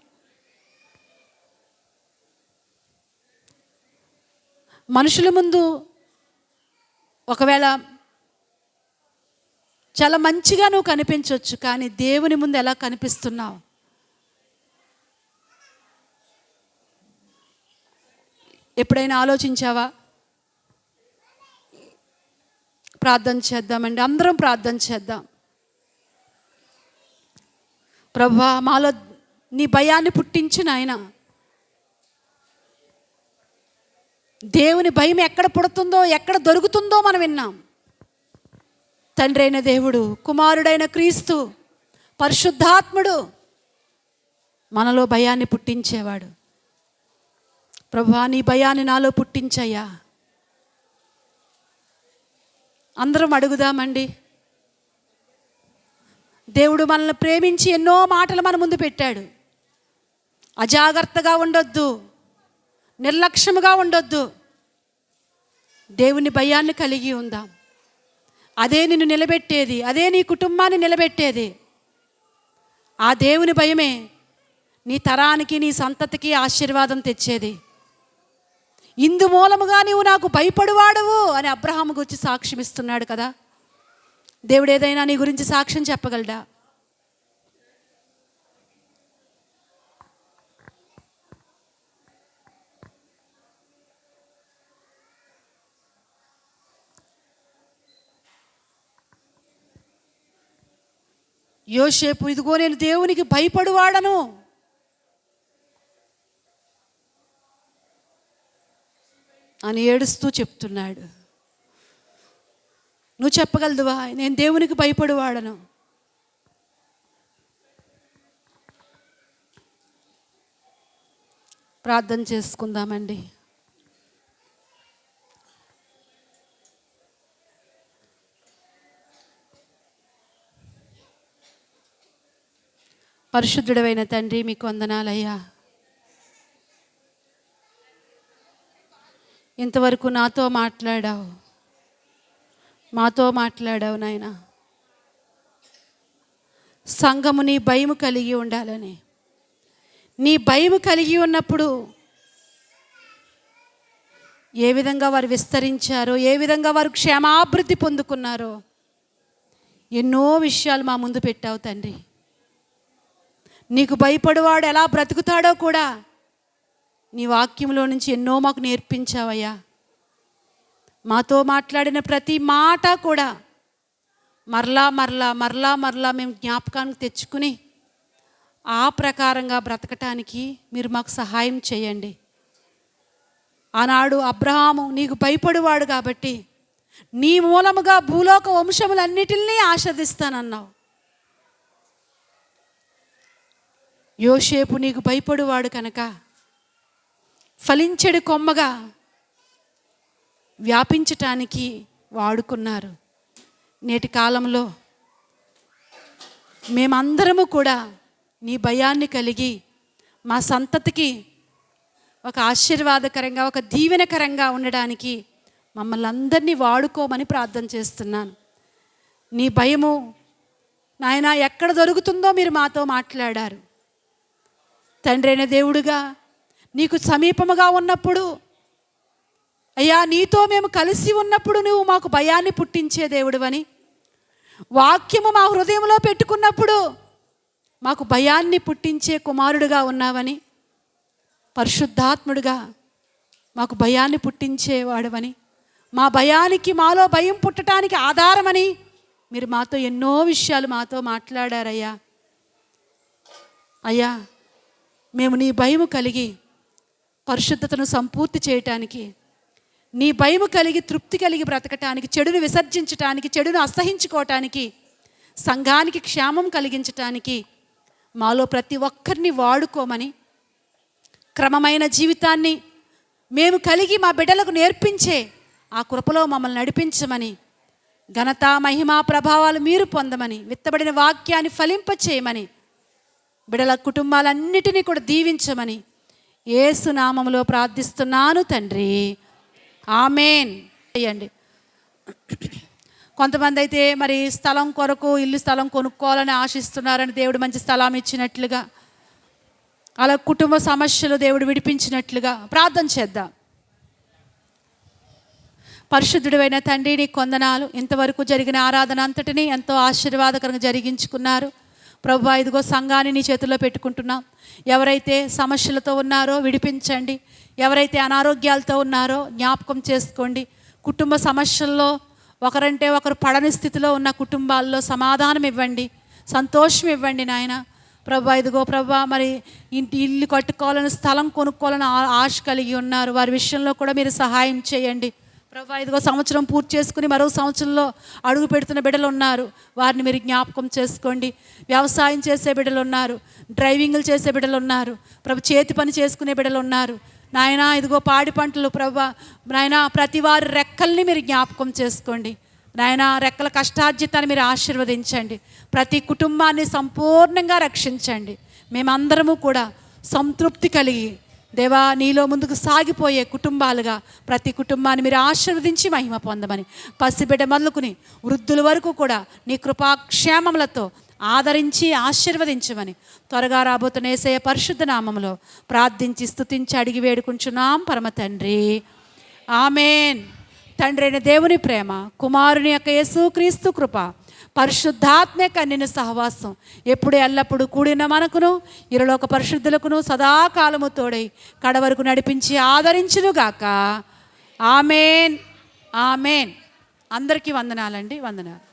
మనుషుల ముందు ఒకవేళ చాలా మంచిగా నువ్వు కనిపించవచ్చు, కానీ దేవుని ముందు ఎలా కనిపిస్తున్నావు? ఎప్పుడైనా ఆలోచించావా? ప్రార్థన చేద్దామండి, అందరం ప్రార్థన చేద్దాం. ప్రభువా, మాలో నీ భయాన్ని పుట్టించు నాయనా. దేవుని భయం ఎక్కడ పుడుతుందో ఎక్కడ దొరుకుతుందో మనం విన్నాం. తండ్రి అయిన దేవుడు, కుమారుడైన క్రీస్తు, పరిశుద్ధాత్ముడు మనలో భయాన్ని పుట్టించేవాడు. ప్రభువా, నీ భయాన్ని నాలో పుట్టించయ్యా. అందరం అడుగుదామండి. దేవుడు మనల్ని ప్రేమించి ఎన్నో మాటలు మన ముందు పెట్టాడు. అజాగ్రత్తగా ఉండొద్దు, నిర్లక్ష్యముగా ఉండొద్దు, దేవుని భయాన్ని కలిగి ఉందాం. అదే నిన్ను నిలబెట్టేది, అదే నీ కుటుంబాన్ని నిలబెట్టేది. ఆ దేవుని భయమే నీ తరానికి, నీ సంతతికి ఆశీర్వాదం తెచ్చేది. ఇందు మూలముగా నీవు నాకు భయపడువాడవు అని అబ్రహాము గురించి సాక్ష్యం ఇస్తున్నాడు కదా. దేవుడు ఏదైనా నీ గురించి సాక్ష్యం చెప్పగలడా? యోసేపు, ఇదిగో నేను దేవునికి భయపడువాడను అని ఏడుస్తూ చెప్తున్నాడు. నువ్వు చెప్పగలదువా, నేను దేవునికి భయపడువాడను? ప్రార్థన చేసుకుందామండి. పరిశుద్ధుడైన తండ్రి, మీకు వందనాలయ్యా. ఇంతవరకు నాతో మాట్లాడావు, మాతో మాట్లాడావు నాయన. సంఘము నీ భయము కలిగి ఉండాలని, నీ భయము కలిగి ఉన్నప్పుడు ఏ విధంగా వారు విస్తరించారో, ఏ విధంగా వారు క్షేమాభివృద్ధి పొందుకున్నారో ఎన్నో విషయాలు మా ముందు పెట్టావు తండ్రి. నీకు భయపడువాడు ఎలా బ్రతుకుతాడో కూడా నీ వాక్యంలో నుంచి ఎన్నో మాకు నేర్పించావయ్యా. మాతో మాట్లాడిన ప్రతి మాట కూడా మరలా మరలా మరలా మరలా మేము జ్ఞాపకానికి తెచ్చుకుని ఆ ప్రకారంగా బ్రతకటానికి మీరు మాకు సహాయం చేయండి. ఆనాడు అబ్రహాము నీకు భయపడువాడు కాబట్టి నీ మూలముగా భూలోక వంశములన్నిటినీ ఆశీర్వదిస్తానన్నావు. యోసేపు నీకు భయపడువాడు కనుక ఫలించెడు కొమ్మగా వ్యాపించటానికి వాడుకున్నారు. నేటి కాలంలో మేమందరము కూడా నీ భయాన్ని కలిగి మా సంతతికి ఒక ఆశీర్వాదకరంగా, ఒక దీవెనకరంగా ఉండడానికి మమ్మల్ని అందరినీ వాడుకోమని ప్రార్థన చేస్తున్నాను. నీ భయము నాయన ఎక్కడ దొరుకుతుందో మీరు మాతో మాట్లాడారు. తండ్రి అయిన దేవుడుగా నీకు సమీపముగా ఉన్నప్పుడు అయ్యా, నీతో మేము కలిసి ఉన్నప్పుడు నువ్వు మాకు భయాన్ని పుట్టించే దేవుడువని, వాక్యము మా హృదయంలో పెట్టుకున్నప్పుడు మాకు భయాన్ని పుట్టించే కుమారుడుగా ఉన్నావని, పరిశుద్ధాత్ముడుగా మాకు భయాన్ని పుట్టించేవాడువని, మా భయానికి, మాలో భయం పుట్టడానికి ఆధారమని మీరు మాతో ఎన్నో విషయాలు మాతో మాట్లాడారయ్యా. అయ్యా, మేము నీ భయము కలిగి పరిశుద్ధతను సంపూర్తి చేయటానికి, నీ భయము కలిగి తృప్తి కలిగి బ్రతకటానికి, చెడును విసర్జించటానికి, చెడును అసహించుకోవటానికి, సంఘానికి క్షేమం కలిగించటానికి మాలో ప్రతి ఒక్కరిని వాడుకోమని, క్రమమైన జీవితాన్ని మేము కలిగి మా బిడ్డలకు నేర్పించే ఆ కృపలో మమ్మల్ని నడిపించమని, ఘనత మహిమ ప్రభావాలు మీరు పొందమని, విత్తబడిన వాక్యాన్ని ఫలింపచేయమని, బిడ్డల కుటుంబాలన్నిటినీ కూడా దీవించమని యేసు నామములో ప్రార్థిస్తున్నాను తండ్రి, ఆమేన్. చేయండి. కొంతమంది అయితే మరి స్థలం కొరకు, ఇల్లు స్థలం కొనుక్కోవాలని ఆశిస్తున్నారని దేవుడు మంచి స్థలం ఇచ్చినట్లుగా, అలా కుటుంబ సమస్యలు దేవుడు విడిపించినట్లుగా ప్రార్థన చేద్దాం. పరిశుద్ధుడైన తండ్రి, నీకు వందనాలు. ఇంతవరకు జరిగిన ఆరాధన అంతటినీ ఎంతో ఆశీర్వాదకరంగా జరిగించుకున్నారు ప్రభువా. ఇదిగో సంఘాన్ని నీ చేతుల్లో పెట్టుకుంటున్నాం. ఎవరైతే సమస్యలతో ఉన్నారో విడిపించండి, ఎవరైతే అనారోగ్యాలతో ఉన్నారో జ్ఞాపకం చేసుకోండి. కుటుంబ సమస్యల్లో ఒకరంటే ఒకరు పడని స్థితిలో ఉన్న కుటుంబాల్లో సమాధానం ఇవ్వండి, సంతోషం ఇవ్వండి నాయన. ప్రభువా, ఇదిగో ప్రభువా, మరి ఇల్లు కట్టుకోవాలని, స్థలం కొనుక్కోవాలని ఆశ కలిగి ఉన్నారు. వారి విషయంలో కూడా మీరు సహాయం చేయండి ప్రభువా. ఇదిగో సంవత్సరం పూర్తి చేసుకుని మరో సంవత్సరంలో అడుగు పెడుతున్న బిడ్డలు ఉన్నారు, వారిని మీరు జ్ఞాపకం చేసుకోండి. వ్యవసాయం చేసే బిడ్డలు ఉన్నారు, డ్రైవింగ్లు చేసే బిడ్డలు ఉన్నారు ప్రభు, చేతి పని చేసుకునే బిడ్డలు ఉన్నారు నాయనా. ఇదిగో పాడి పంటలు ప్రభువా నాయనా, ప్రతి వారి రెక్కల్ని మీరు జ్ఞాపకం చేసుకోండి నాయన రెక్కల కష్టార్జితాన్ని మీరు ఆశీర్వదించండి. ప్రతి కుటుంబాన్ని సంపూర్ణంగా రక్షించండి. మేమందరము కూడా సంతృప్తి కలిగి దేవా నీలో ముందుకు సాగిపోయే కుటుంబాలుగా ప్రతి కుటుంబాన్ని మీరు ఆశీర్వదించి మహిమ పొందమని, పసిబిడ్డ మొదలుకుని వృద్ధుల వరకు కూడా నీ కృపాక్షేమములతో ఆదరించి ఆశీర్వదించమని త్వరగా రాబోతున్న యేసయ్య పరిశుద్ధ నామములో ప్రార్థించి స్తుతించి అడిగి వేడుకుంటున్నాం పరమ తండ్రి. ఆమేన్. తండ్రి అయిన దేవుని ప్రేమ, కుమారుని యొక్క యేసుక్రీస్తు కృప, పరిశుద్ధాత్మ కన్యని సహవాసం ఎప్పుడు ఎల్లప్పుడూ కూడిన మనకును ఇరులోక పరిశుద్ధులకును సదాకాలము తోడై కడవరకు నడిపించి ఆదరించునుగాక. ఆమేన్. ఆమేన్. అందరికీ వందనాలండి. వందనాలు.